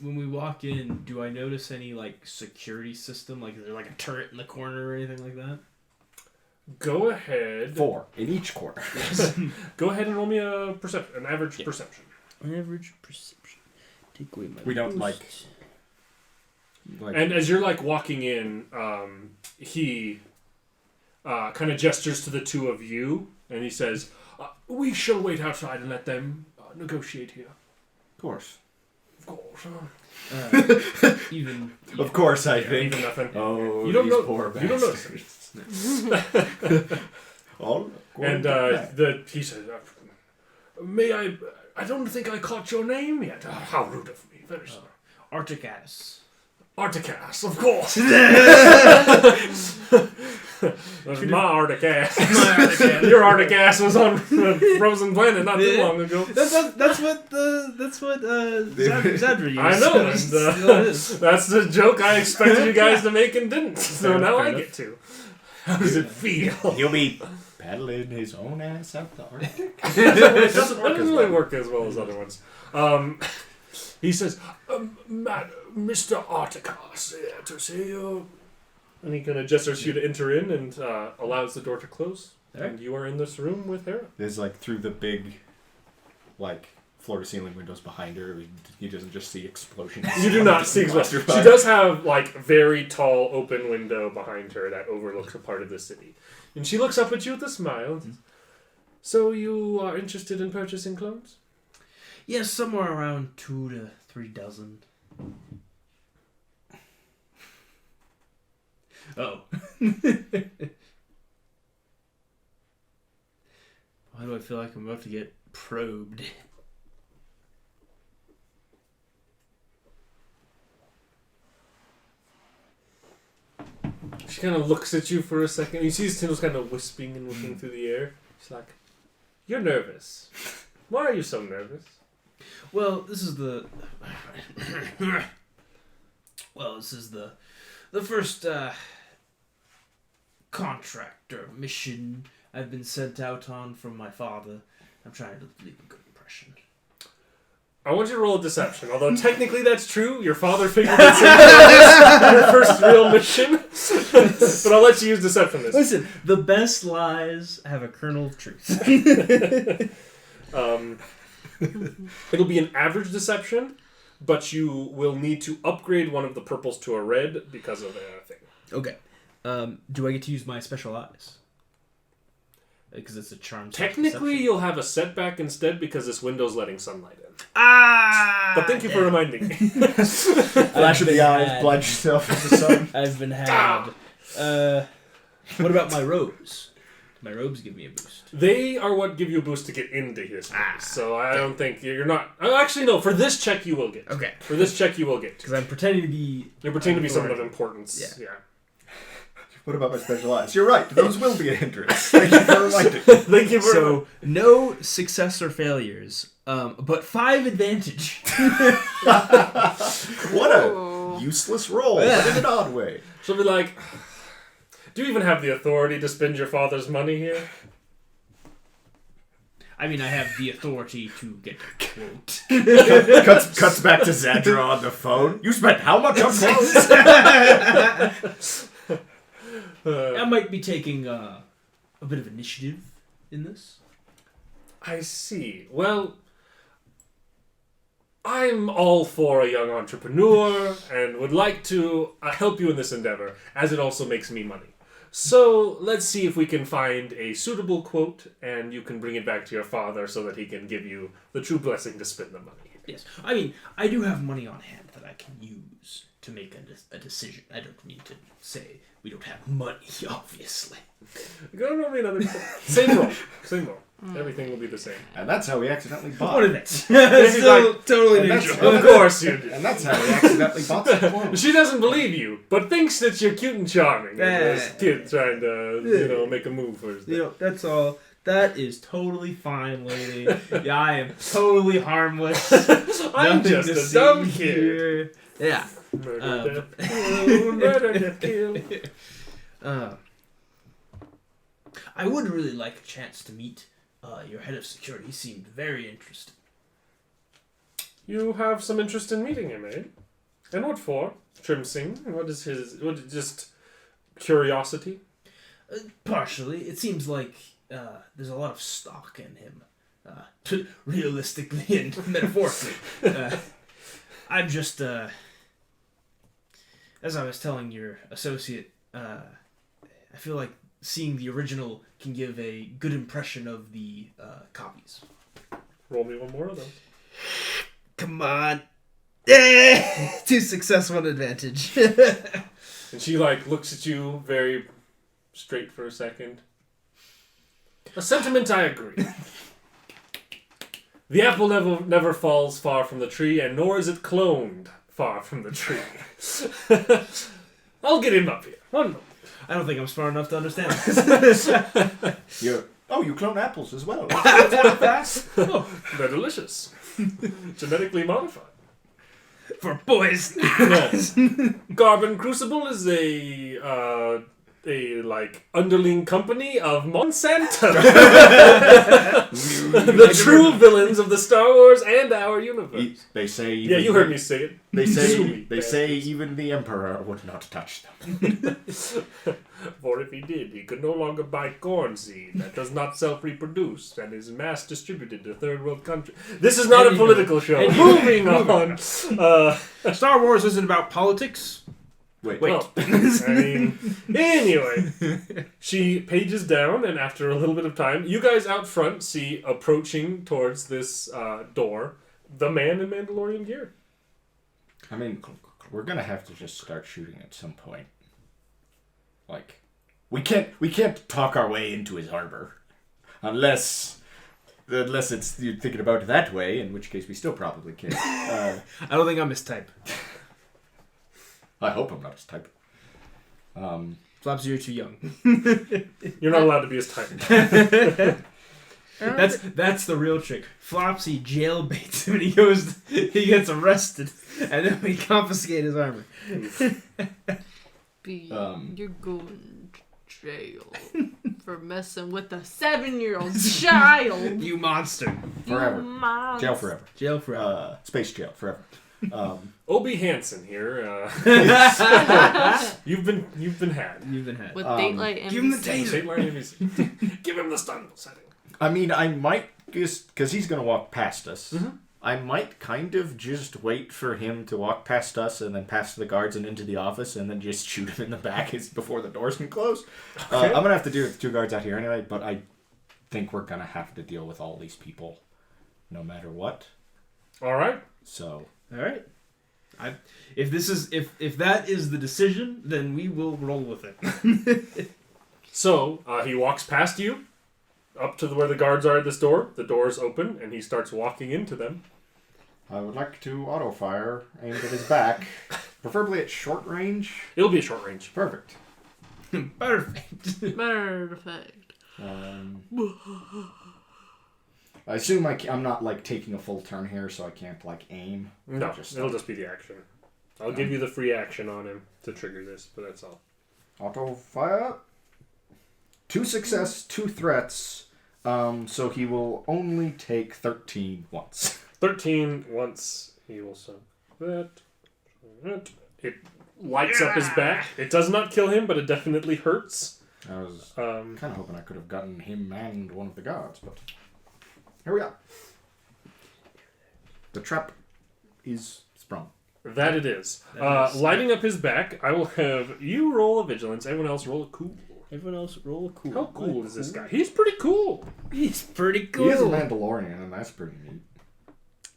When we walk in, do I notice any like security system? Like, is there like a turret in the corner or anything like that? Go ahead. 4 in each corner. Go ahead and roll me a perception, an average perception. Average perception. Take away my We don't boost. like. And as you're like walking in, he kind of gestures to the 2 of you, and he says, "We shall wait outside and let them negotiate here." Of course. Of course. Even Of course, I Yeah, think. even nothing. Oh, You don't these know- poor you don't know. bastards. All And he says, "May I? I don't think I caught your name yet. How rude of me. Very sorry." Articus. Articas, of course. That's my Articas. Your Articas was on Frozen Planet not too long ago. That's what Zadra used. I know, and that's the joke I expected you guys to make and didn't. So now I get to. How does it feel? He'll be paddling his own ass out the Arctic. It doesn't really work as well as other ones. He says, "Mr. Articas, here to see you." And he kind of gestures you to enter in and allows the door to close. Alright. And you are in this room with Hera. There's like through the big, like floor-to-ceiling windows behind her. He doesn't just see explosions. You do not see Monster explosions. She fire. does have like very tall open window behind her that overlooks a part of the city. And she looks up at you with a smile. So you are interested in purchasing clones? Yes, somewhere around 2 to 3 dozen. Oh. Why do I feel like I'm about to get probed? She kind of looks at you for a second. You see Tindall's kind of wisping and looking through the air. She's like, "You're nervous. Why are you so nervous?" Well, this is the the first contract or mission I've been sent out on from my father. I'm trying to leave a good impression. I want you to roll a deception. Although technically that's true. Your father figured it's your first real mission. But I'll let you use deception this. Listen, the best lies have a kernel of truth. It'll be an average deception, but you will need to upgrade one of the purples to a red because of a thing. Okay. Do I get to use my special eyes? Because it's a charm. Technically, you'll have a setback instead because this window's letting sunlight in. Ah! But thank you for reminding me. Flash of the eyes, blind yourself with the sun. I've been had. What about my robes? My robes give me a boost. They are what give you a boost to get into his space. So I don't think you're not... Actually, no. For this check, you will get. Okay. For this check, you will get. Because I'm pretending to be... You're pretending to be someone of importance. Yeah. What about my special eyes? You're right. Those will be a hindrance. Thank you for reminding me. Thank you for... So, no success or failures, but 5 advantage. What a useless roll, but in an odd way. She'll be like... Do you even have the authority to spend your father's money here? I mean, I have the authority to get a quote. Cuts back to Zadra on the phone. You spent how much on clothes? I might be taking a bit of initiative in this. I see. Well, I'm all for a young entrepreneur and would like to help you in this endeavor, as it also makes me money. So let's see if we can find a suitable quote, and you can bring it back to your father so that he can give you the true blessing to spend the money. Yes, I mean, I do have money on hand that I can use to make a decision. I don't mean to say we don't have money, obviously. Go roll me another. Same roll. Same roll. Everything will be the same. And that's how we accidentally bought. What is it? She's Still like, totally and neutral. that's- Of course you do. And that's how we accidentally bought some clothes. She doesn't believe you, but thinks that you're cute and charming. As this kid trying to, make a move for his You know, that's all. That is totally fine, lady. Yeah, I am totally harmless. I'm Nothing just to a see dumb kid. here. Yeah. Murder, death, kill, murder, death, kill. I would really like a chance to meet your head of security. He seemed very interesting. You have some interest in meeting him, eh? And what for? Trim Singh? What is just curiosity? Partially. It seems like there's a lot of stock in him. Realistically and metaphorically. I'm just, as I was telling your associate, I feel like seeing the original can give a good impression of the copies. Roll me one more of those. Come on. 2 success, 1 advantage. And she looks at you very straight for a second. A sentiment I agree. The apple never falls far from the tree, and nor is it cloned far from the tree. I'll get him up here. One moment. I don't think I'm smart enough to understand this. You clone apples as well. Oh, they're delicious. Genetically modified. For boys. Yes. Carbon Crucible is a underling company of Monsanto. The true villains of the Star Wars and our universe. They say. Yeah, you heard me say it. They Sue me, say even the Emperor would not touch them. For if he did, he could no longer buy corn seed that does not self-reproduce and is mass distributed to third world countries. This is not a political show. Moving on. Star Wars isn't about politics. Wait. Well, I mean, anyway, she pages down, and after a little bit of time, you guys out front see approaching towards this door the man in Mandalorian gear. I mean, we're gonna have to just start shooting at some point. We can't talk our way into his harbor, unless it's you're thinking about it that way, in which case we still probably can. I don't think I'm his type. I hope I'm not his type. Flaps, you're too young. You're not allowed to be his type. That's the real trick. Flopsy jailbaits him and he gets arrested, and then we confiscate his armor. You're going to jail for messing with a 7-year-old child. You monster. Forever. You Jail forever. Jail forever. Space jail forever. Obie Hansen here. You've been had. You've been had. With Datelite NBC. Give him the taser. Dateline NBC. Give him the stun setting. I mean, I might just because he's gonna walk past us. Mm-hmm. I might kind of just wait for him to walk past us and then past the guards and into the office and then just shoot him in the back before the doors can close. Okay. I'm gonna have to deal with 2 guards out here anyway, but I think we're gonna have to deal with all these people, no matter what. All right. So. All right. If that is the decision, then we will roll with it. So he walks past you, up to where the guards are at this door. The doors open, and he starts walking into them. I would like to auto fire aimed at his back, preferably at short range. It'll be a short range. Perfect. Perfect. Perfect. I assume I'm not taking a full turn here, so I can't aim. No, it'll just be the action. I'll give you the free action on him to trigger this, but that's all. Auto fire. 2 success, 2 threats. So he will only take 13 once. 13 once he will suck that. It lights up his back. It does not kill him, but it definitely hurts. I was kind of hoping I could have gotten him and one of the guards, but Here we are. The trap is sprung. That it is. That is- Lighting up his back, I will have you roll a vigilance. Everyone else roll a cool. Everyone else roll a cool. How cool is this guy? He's pretty cool. He's pretty cool. He is a Mandalorian, and that's pretty neat.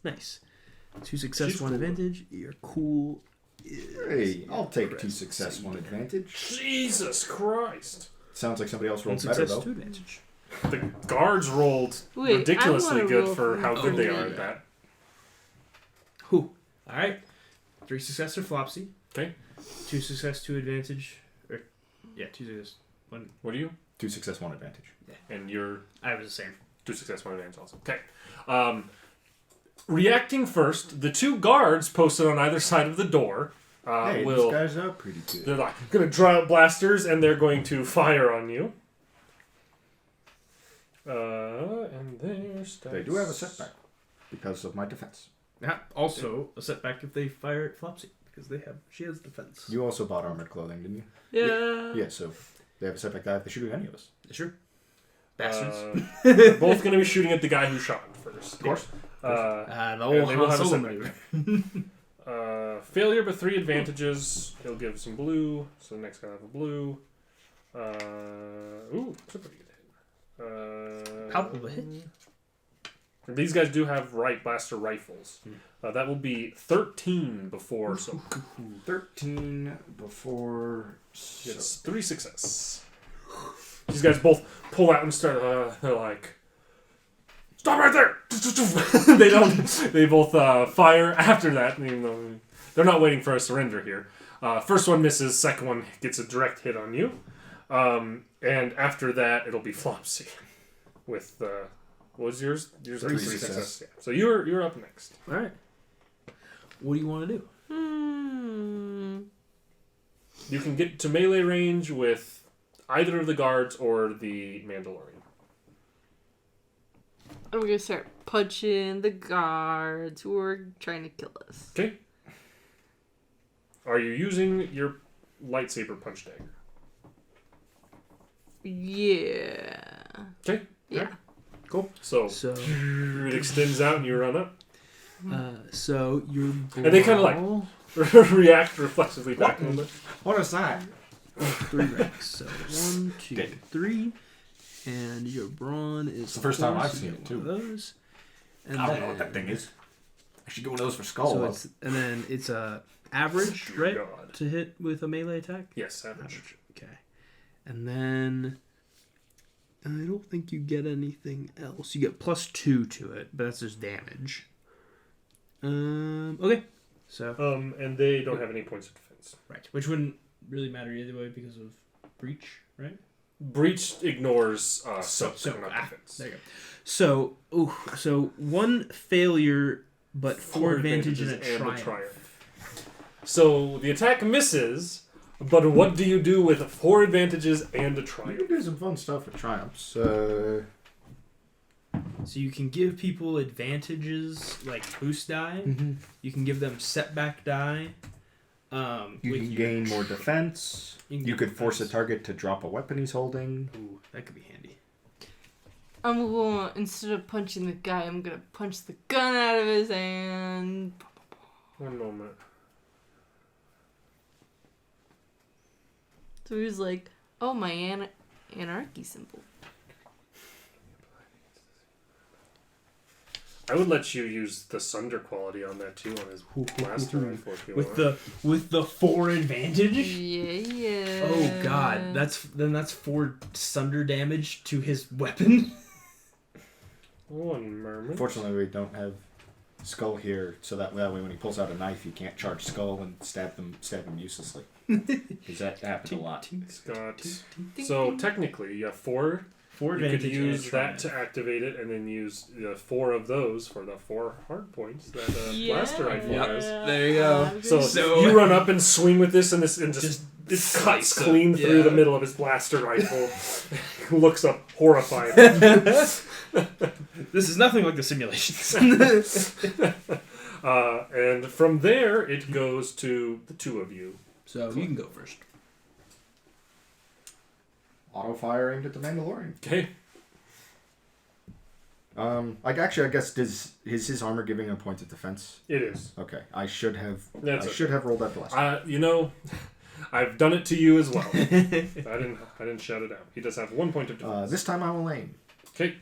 Nice. 2 success, She's 1 cool. advantage. You're cool. Hey, I'll take 2 success, 1 advantage. Jesus Christ. Sounds like somebody else 1 rolled better, success, though. 2 advantage. The guards rolled Wait, ridiculously I wanna good roll for how good they okay. are at that. Whew. All right. 3 success or Flopsy. Okay. 2 success, 2 advantage. Or, yeah, 2 success. 1. What are you? 2 success, 1 advantage. And you're I was the same. 2 success, 1 advantage also. Okay. Reacting first, the 2 guards posted on either side of the door Hey, will... these guys are pretty good. They're like going to draw out blasters and they're going to fire on you. And their stats. They do have a setback because of my defense. Also, a setback if they fire at Flopsy, because she has defense. You also bought armored clothing, didn't you? Yeah. Yeah, so they have a setback that if they shoot at any of us. Sure. Bastards. They're both going to be shooting at the guy who shot him first. Of course. The And whole they will Han have a Solo setback. maneuver. Failure, but 3 advantages. He'll give some blue, so the next guy will have a blue. Ooh, that's a pretty good hit. Palpable hit. These guys do have blaster rifles. That will be 13 before, so 13 before... it's 3 success. These guys both pull out and start. They're like, "Stop right there!" They don't. They both fire after that. Even though they're not waiting for a surrender here. First one misses. Second one gets a direct hit on you. And after that, it'll be Flopsy. With what was yours? Yours 3 3 success. success. Yeah. So you're up next. All right. What do you want to do? You can get to melee range with either of the guards or the Mandalorian. I'm gonna start punching the guards who are trying to kill us. Okay. Are you using your lightsaber punch dagger? Yeah. Okay. Yeah. Cool. So So, it extends out and you run up. so you're. And they kinda like- brawl- React reflexively back a little bit. What is that? 3 ranks. So 1, 2, Okay. 3, and your brawn is. It's the first time four, I've so seen you it, get one of those. And I don't know what that thing is. I should get one of those for Skull. So though. it's and then it's average, right, God. to hit with a melee attack. Yes, average. Okay, and then I don't think you get anything else. You get +2 to it, but that's just damage. Okay. So And they don't have any points of defense. Right. Which wouldn't really matter either way because of breach, right? Breach ignores soak, So not defense. there you go. so 1 failure, but 4 advantage and a triumph. So the attack misses, but what do you do with 4 advantages and a You triumph? can do some fun stuff with triumphs. So you can give people advantages like boost die. You can give them setback die. You with can your- gain more defense. You can You gain could force a defense. target to drop a weapon he's holding. Ooh, that could be handy. I'm going instead of punching the guy, I'm gonna punch the gun out of his hand. One moment. So he was like, "Oh, my anarchy symbol." I would let you use the Sunder quality on that too on his blaster rifle if you want. With the 4 advantage. Yeah. Oh God, that's 4 sunder damage to his weapon. One moment. Fortunately, we don't have Skull here, so that way when he pulls out a knife, you can't charge Skull and stab him uselessly. Because that happened a lot. It's got, Ding, so ding. technically, you have 4. 4 You could advantage. use and that triumph. to activate it, and then use 4 of those for the 4 hard points that blaster rifle Yep. has. There you go. So, you run up and swing with this, and just it cuts slice it. clean through Yeah. the middle of his blaster rifle. Looks up horrified. This is nothing like the simulations. And from there, it goes to the 2 of you. So you can go first. Auto fire aimed at the Mandalorian. Okay. I guess is his armor giving a point of defense? It is. Okay, I should have That's should have rolled that the last time. You know, I've done it to you as well. I didn't shout it out. He does have 1 point of defense. This time I will aim. Okay.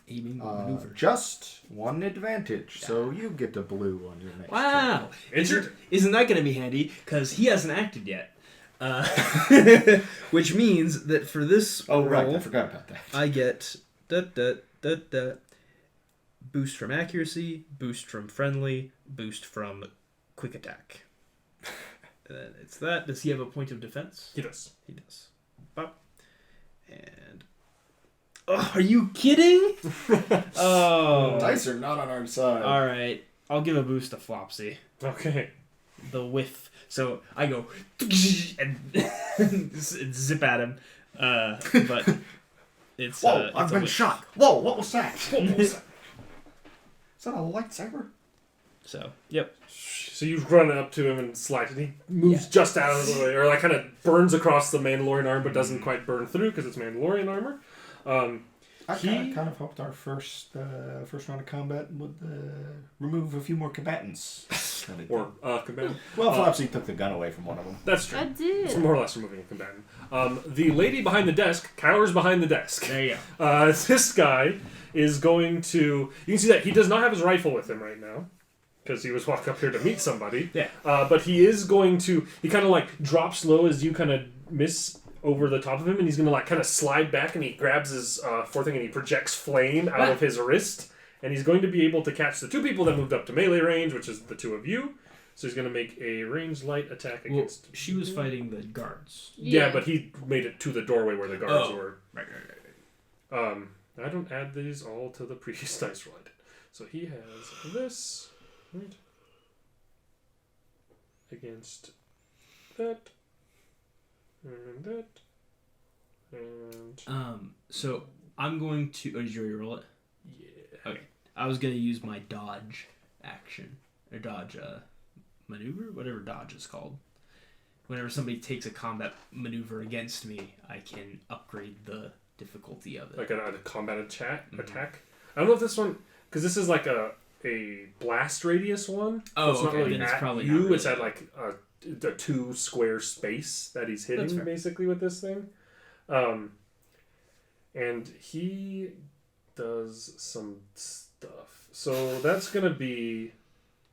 Aiming maneuver. Just one advantage, so you get a blue on your next. Wow. Injured. Isn't that going to be handy? Because he hasn't acted yet. Which means that for this Oh, right. roll, I forgot about that. I get boost from accuracy, boost from friendly, boost from quick attack. And then it's that. Does he have a point of defense? He does. He does. Bop. And... Oh, are you kidding? Oh. Dice are not on our side. Alright. I'll give a boost to Flopsy. Okay. The whiff. So I go and zip at him. But it's Whoa! it's I've a been whiff. shot. Whoa! What was that? What was that? Is that a lightsaber? So, yep. So you run up to him and slide, and he moves just out of the way, or like kind of burns across the Mandalorian armor, but doesn't quite burn through because it's Mandalorian armor. I kind of hoped our first round of combat would remove a few more combatants. Or combatant. Well, Flopsy took the gun away from one of them. That's true. I did. It's more or less removing a combatant. The lady behind the desk cowers behind the desk. There you go. This guy is going to... You can see that he does not have his rifle with him right now, because he was walking up here to meet somebody. Yeah. But he is going to... He kind of like drops low as you kind of miss over the top of him, and he's going to like kind of slide back, and he grabs his forething and he projects flame out of his wrist, and he's going to be able to catch the two people that moved up to melee range, which is the two of you. So he's going to make a ranged light attack against... She was fighting the guards. Yeah, but he made it to the doorway where the guards were. Right. I don't add these all to the previous dice roll I did. So he has this, right? Against that, and that, and... So I'm going to... Oh, did you already roll it? Yeah. Okay. I was going to use my dodge action. Or dodge maneuver? Whatever dodge is called. Whenever somebody takes a combat maneuver against me, I can upgrade the difficulty of it. Like a combat attack? I don't know if this one... Because this is like a blast radius one. Oh, so it's not okay. really Then it's at probably you. not really. It's at like a 2 square space that he's That's hitting fair. basically with this thing. And he does some stuff. So that's going to be...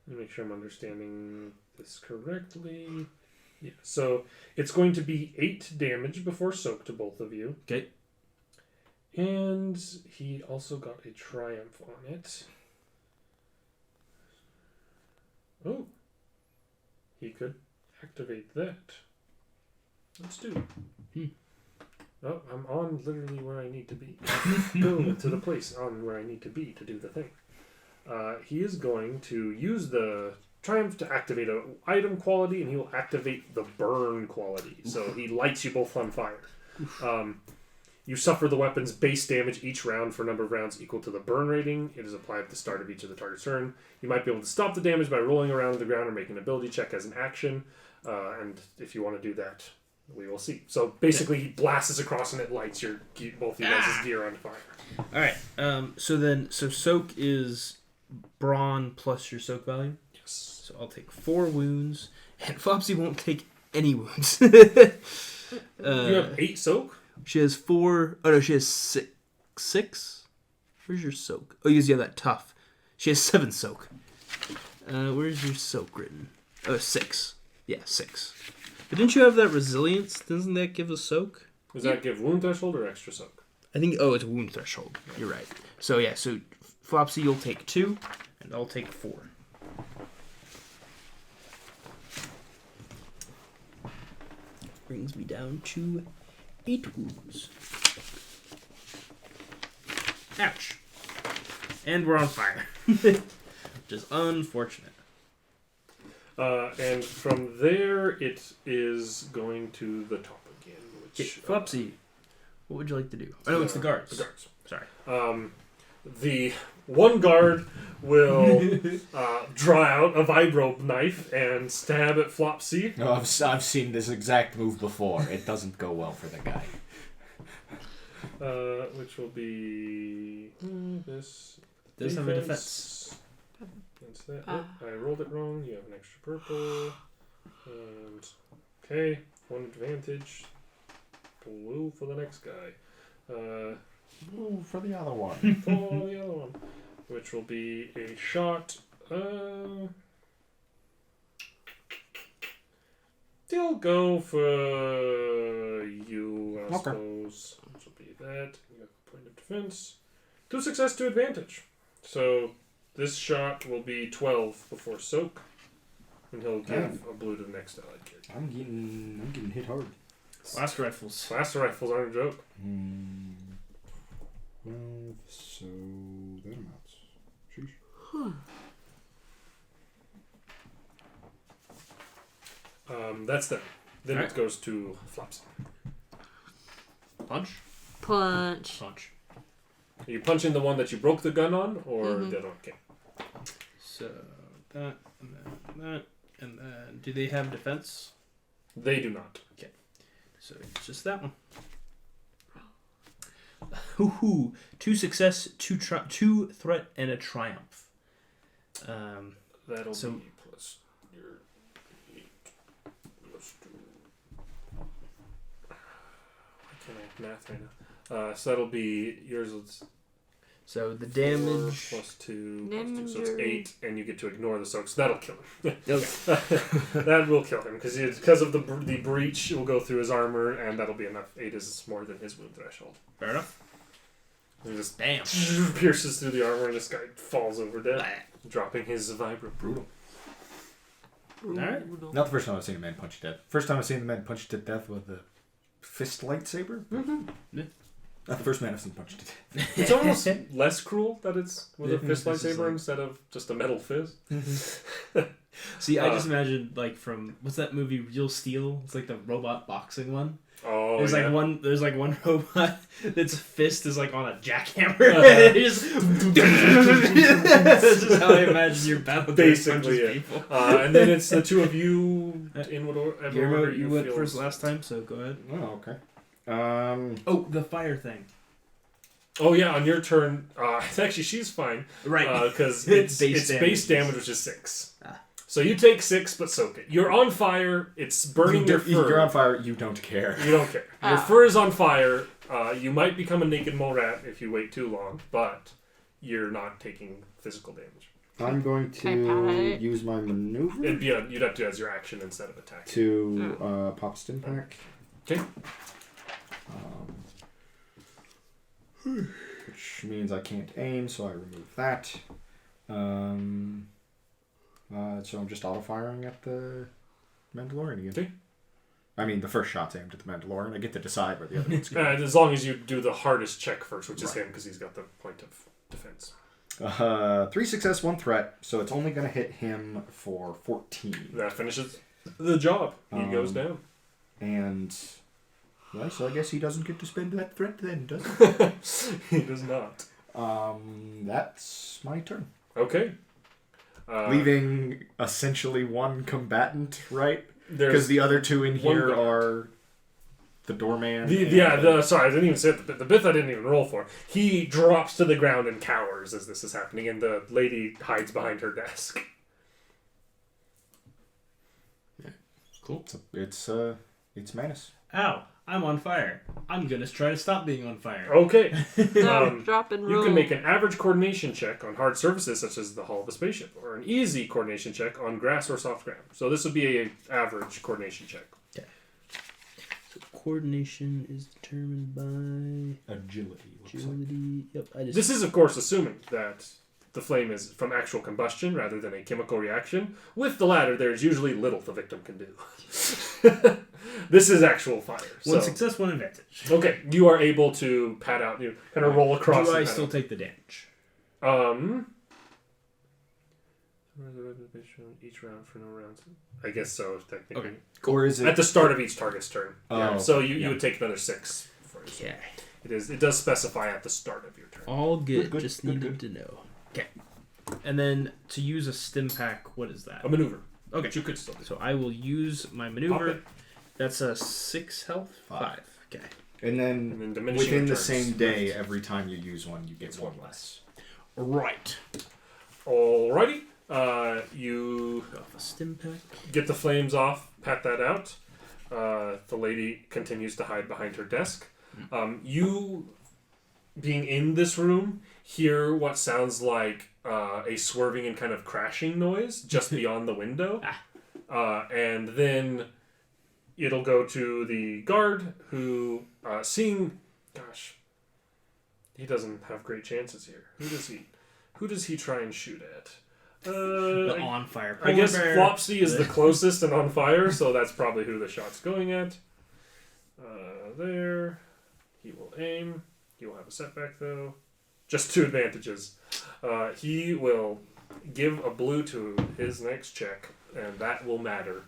Let me make sure I'm understanding this correctly. Yeah. So it's going to be 8 damage before soak to both of you. Okay. And he also got a triumph on it. Oh. He could activate that. Let's do it. Oh, I'm on literally where I need to be. Go to the place on where I need to be to do the thing. He is going to use the triumph to activate an item quality, and he will activate the burn quality. So he lights you both on fire. You suffer the weapon's base damage each round for a number of rounds equal to the burn rating. It is applied at the start of each of the target's turn. You might be able to stop the damage by rolling around on the ground or making an ability check as an action. And if you want to do that, we will see. So basically, he blasts across and it lights both you guys' gear on fire. All right. So soak is brawn plus your soak value. Yes. So I'll take 4 wounds, and Flopsy won't take any wounds. You have 8 soak? She has 4. Oh no, she has 6. Where's your soak? Oh, you have that tough. She has 7 soak. Where's your soak written? Oh, 6. Yeah, 6. But didn't you have that resilience? Doesn't that give a soak? Does that give wound threshold or extra soak? I think. Oh, it's wound threshold. You're right. So yeah. So Flopsy, you'll take 2, and I'll take 4. Brings me down to 8 wounds. Ouch. And we're on fire. Which is unfortunate. And from there, it is going to the top again. Okay, Flopsy, what would you like to do? Oh, no, it's the guards. The guards. Sorry. The one guard will draw out a vibro knife and stab at Flopsy. No, I've seen this exact move before. It doesn't go well for the guy. Which will be this. Does have a defense. That's that. Oh, I rolled it wrong. You have an extra purple. And okay, 1 advantage. Blue for the next guy. Blue for the other one. For the other one, which will be a shot. Still go for you, I suppose. Which will be that. You have a point of defense. 2 success, 2 advantage. So this shot will be 12 before soak, and he'll give a blue to the next allied character. I'm getting hit hard. Blast rifles. Blaster rifles aren't a joke. 12, so that amounts. Sheesh. That's them. Then Alright. it goes to Flopsy. Punch. Punch. Punch. Are you punching the one that you broke the gun on, or the other one? Okay. So that and then that and then do they have defense? They do not. So it's just that one. Hoo-hoo. 2 success, 2 threat, and a triumph. That'll So- be plus your 8 plus 2. I can't math right now. So that'll be yours. Is So the 4 damage. plus 2, plus 2, so it's Damage. 8, and you get to ignore the soak. So that'll kill him. Okay. That will kill him because of the breach. It will go through his armor, and that'll be enough. 8 is more than his wound threshold. Fair enough. He just Damn. pierces through the armor, and this guy falls over dead, dropping his vibra. Brutal. Alright. Not the first time I've seen a man punch to death. First time I've seen a man punch to death with a fist lightsaber. Yeah. Not the first man I've seen punched to death. It's almost less cruel that it's with a Yeah, fist this is lightsaber like- instead of just a metal fist. See, I just imagined like from what's that movie Real Steel? It's like the robot boxing one. Oh, There's yeah. like one robot that's fist is like on a jackhammer. It just This is how I imagine your battle Basically, yeah. people. And then it's the two of you in whatever order You went feel first is- last time, so go ahead. Oh, okay. Oh, the fire thing. Oh yeah, on your turn. Actually, she's fine. Right. Because It's it's base base damage. damage, which is 6. Ah. So you take 6, but soak it. You're on fire. It's burning your fur. You're on fire. You don't care. You don't care. Your Ah. fur is on fire. You might become a naked mole rat if you wait too long, but you're not taking physical damage. I'm going Can I pat to it? use my maneuver You'd have to do it as your action instead of attacking. to pop stim pack. Okay. Which means I can't aim, so I remove that. So I'm just auto firing at the Mandalorian again. Okay. I mean, the first shot's aimed at the Mandalorian. I get to decide where the other one's going. As long as you do the hardest check first, which is Right. him, because he's got the point of defense. 3 success, 1 threat, so it's only going to hit him for 14. That finishes the job. He goes down. And, well, so I guess he doesn't get to spend that threat then, does he? He does not. That's my turn. Okay. Leaving essentially one combatant, right? There's Because the other two in one here guard. are the doorman. Sorry, I didn't even say it. The Bith I didn't even roll for. He drops to the ground and cowers as this is happening, and the lady hides behind her desk. Cool. It's Manus. Ow! I'm on fire. I'm gonna try to stop being on fire. Okay. No, drop and roll. You can make an average coordination check on hard surfaces such as the hull of a spaceship, or an easy coordination check on grass or soft ground. So this would be an average coordination check. So coordination is determined by Agility. agility. Yep. I just. This is, of course, assuming that the flame is from actual combustion rather than a chemical reaction. With the latter, there is usually little the victim can do. This is actual fire. One So, success, 1 advantage. okay, you are able to pat out, kind of roll across. Do I and pat still out. take the damage? Each round for no rounds. I guess so, technically. Okay. Or is it At the start of each target's turn. Oh, So you yeah. would take another 6. For it. Okay. It does specify at the start of your turn. All good. Good, Just good, needed to know. Okay. And then to use a stim pack, what is that? A maneuver. Okay. Which you could still do. So I will use my Pop maneuver. it. That's a 6 health. 5. Okay. And And then then diminishing within the returns. same day, every time you use one, you get It's one one less. Right. Alrighty. You Off a stim pack. get the flames off, pat that out. The lady continues to hide behind her desk. You, being in this room, hear what sounds like a swerving and kind of crashing noise just beyond the window. And then it'll go to the guard who, seeing... Gosh, he doesn't have great chances here. Who does he try and shoot at? The on fire. I guess polar bear. Flopsy is the closest and on fire, so that's probably who the shot's going at. There. He will aim. He will have a setback, though. Just 2 advantages. He will give a blue to his next check, and that will matter.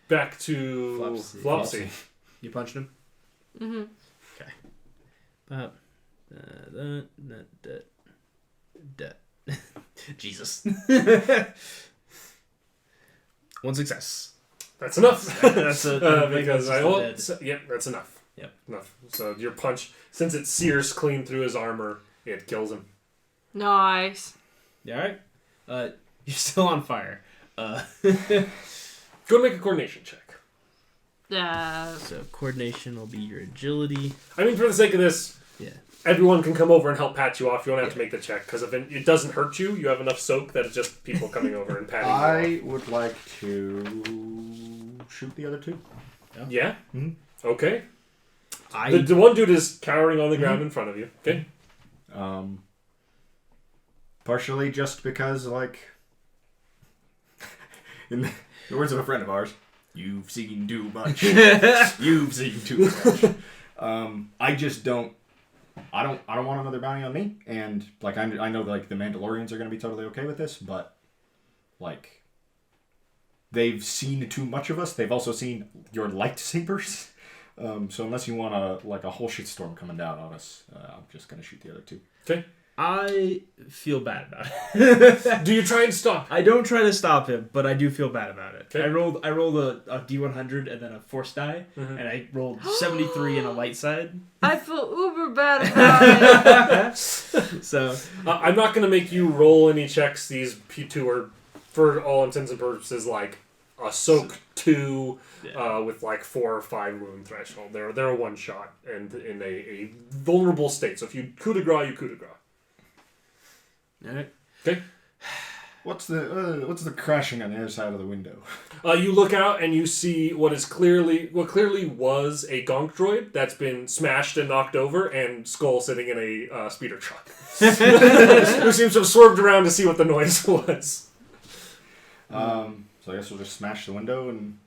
Back to Flopsy. You punched him? Mm-hmm. Jesus. One success. That's enough. That's because dead. that's enough. Yep. Enough. So your punch, since it sears clean through his armor, it kills him. Nice. You alright? You're still on fire. Go and make a coordination check. So coordination will be your agility. I mean, for the sake of this, Yeah. everyone can come over and help pat you off. You don't have to make the check, because if it doesn't hurt you, you have enough soak that it's just people coming over and patting you I would like to shoot the other 2. off. Yeah? Mhm. Okay. I The one dude is cowering on the ground in front of you. Okay. Partially just because, like, in the words of a friend of ours, you've seen too much. You've seen too much. I just don't. I don't want another bounty on me, and like I know like the Mandalorians are going to be totally okay with this, but like they've seen too much of us. They've also seen your lightsabers. So unless you want a whole shitstorm coming down on us, I'm just going to shoot the other 2. Okay. I feel bad about it. Do you try and stop? I don't try to stop him, but I do feel bad about it. Okay. I rolled a D100 and then a force die, and I rolled 73 in a light side. I feel uber bad about it. So I'm not going to make you roll any checks. These P2 are, for all intents and purposes, like a soak 2 with like 4 or 5 wound threshold. They're a one shot and in a vulnerable state. So if you coup de grace, you coup de grace. alright. Okay. What's the crashing on the other side of the window? You look out and you see what clearly was a gonk droid that's been smashed and knocked over, and Skull sitting in a speeder truck, who seems to have swerved around to see what the noise was. So I guess we'll just smash the window and.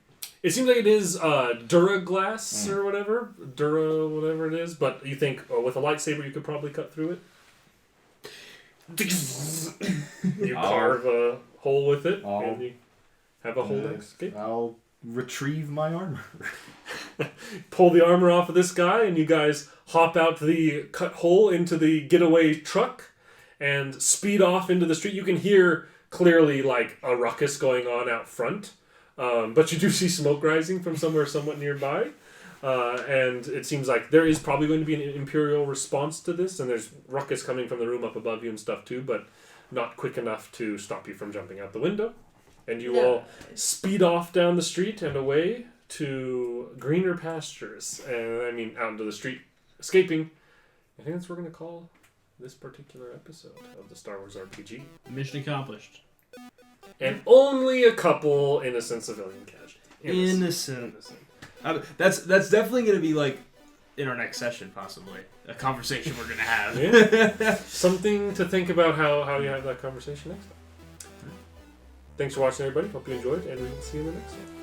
It seems like it is Duraglass or whatever, whatever it is. But you think with a lightsaber you could probably cut through it. You carve a hole with it, and you have a hold escape. I'll retrieve my armor. Pull the armor off of this guy, and you guys hop out the cut hole into the getaway truck and speed off into the street. You can hear clearly like a ruckus going on out front, but you do see smoke rising from somewhere somewhat nearby. And it seems like there is probably going to be an Imperial response to this, and there's ruckus coming from the room up above you and stuff too, but not quick enough to stop you from jumping out the window. And you all speed off down the street and away to greener pastures, and I mean out into the street, escaping. I think that's what we're going to call this particular episode of the Star Wars RPG. Mission accomplished. And only a couple innocent civilian casualties. Innocent. That's definitely going to be like in our next session, possibly a conversation we're going to have. Yeah. Something to think about how you have that conversation next time. Thanks for watching, everybody. Hope you enjoyed, and we will see you in the next one.